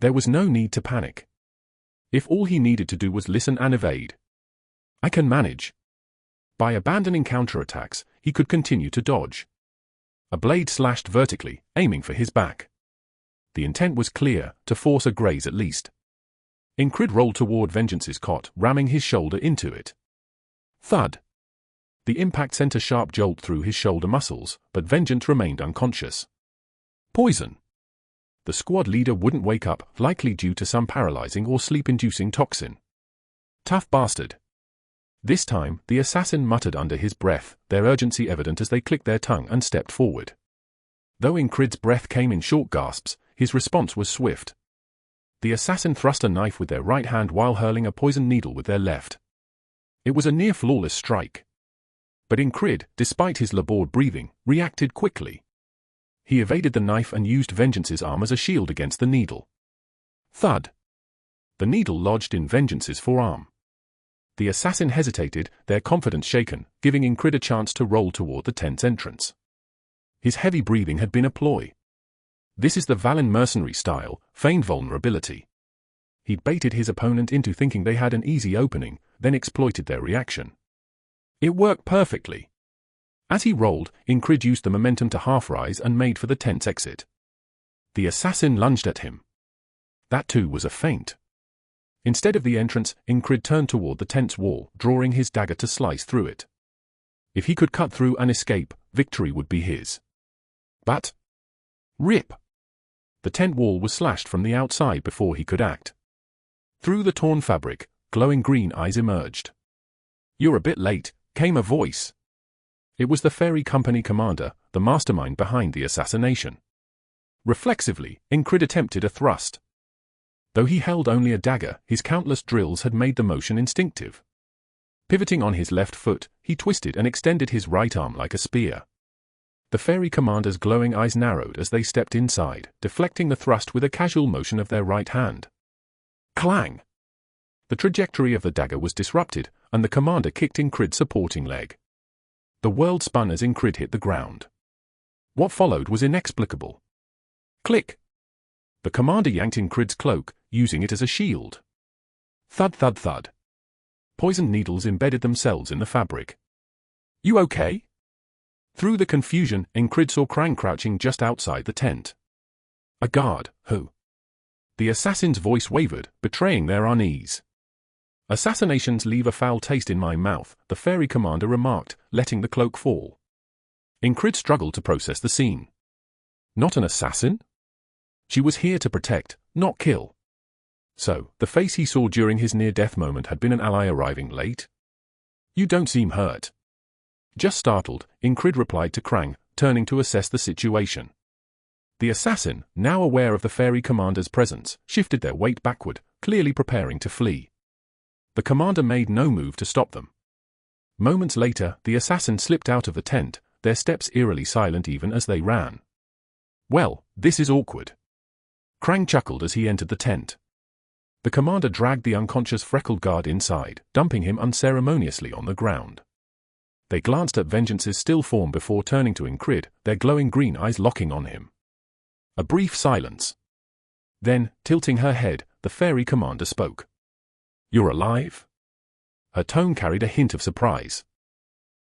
There was no need to panic. If all he needed to do was listen and evade. I can manage. By abandoning counterattacks, he could continue to dodge. A blade slashed vertically, aiming for his back. The intent was clear, to force a graze at least. Ingrid rolled toward Vengeance's cot, ramming his shoulder into it. Thud. The impact sent a sharp jolt through his shoulder muscles, but Vengeance remained unconscious. Poison. The squad leader wouldn't wake up, likely due to some paralyzing or sleep-inducing toxin. Tough bastard. This time, the assassin muttered under his breath, their urgency evident as they clicked their tongue and stepped forward. Though Ingrid's breath came in short gasps, his response was swift. The assassin thrust a knife with their right hand while hurling a poisoned needle with their left. It was a near-flawless strike. But Ingrid, despite his labored breathing, reacted quickly. He evaded the knife and used Vengeance's arm as a shield against the needle. Thud. The needle lodged in Vengeance's forearm. The assassin hesitated, their confidence shaken, giving Ingrid a chance to roll toward the tent's entrance. His heavy breathing had been a ploy. This is the Valen mercenary style, feigned vulnerability. He'd baited his opponent into thinking they had an easy opening, then exploited their reaction. It worked perfectly. As he rolled, Ingrid used the momentum to half-rise and made for the tent's exit. The assassin lunged at him. That too was a feint. Instead of the entrance, Ingrid turned toward the tent's wall, drawing his dagger to slice through it. If he could cut through and escape, victory would be his. But... rip! The tent wall was slashed from the outside before he could act. Through the torn fabric, glowing green eyes emerged. "You're a bit late," came a voice. It was the Fairy Company commander, the mastermind behind the assassination. Reflexively, Ingrid attempted a thrust. Though he held only a dagger, his countless drills had made the motion instinctive. Pivoting on his left foot, he twisted and extended his right arm like a spear. The Fairy commander's glowing eyes narrowed as they stepped inside, deflecting the thrust with a casual motion of their right hand. Clang! The trajectory of the dagger was disrupted, and the commander kicked Ingrid's supporting leg. The world spun as Ingrid hit the ground. What followed was inexplicable. Click! The commander yanked Ingrid's cloak, using it as a shield. Thud thud thud. Poisoned needles embedded themselves in the fabric. "You okay?" Through the confusion, Ingrid saw Krang crouching just outside the tent. "A guard, who?" The assassin's voice wavered, betraying their unease. "Assassinations leave a foul taste in my mouth," the fairy commander remarked, letting the cloak fall. Ingrid struggled to process the scene. Not an assassin? She was here to protect, not kill. So, the face he saw during his near-death moment had been an ally arriving late? "You don't seem hurt." Just startled, Ingrid replied to Krang, turning to assess the situation. The assassin, now aware of the fairy commander's presence, shifted their weight backward, clearly preparing to flee. The commander made no move to stop them. Moments later, the assassin slipped out of the tent, their steps eerily silent even as they ran. "Well, this is awkward." Krang chuckled as he entered the tent. The commander dragged the unconscious freckled guard inside, dumping him unceremoniously on the ground. They glanced at Vengeance's still form before turning to Incrid, their glowing green eyes locking on him. A brief silence. Then, tilting her head, the fairy commander spoke. "You're alive?" Her tone carried a hint of surprise.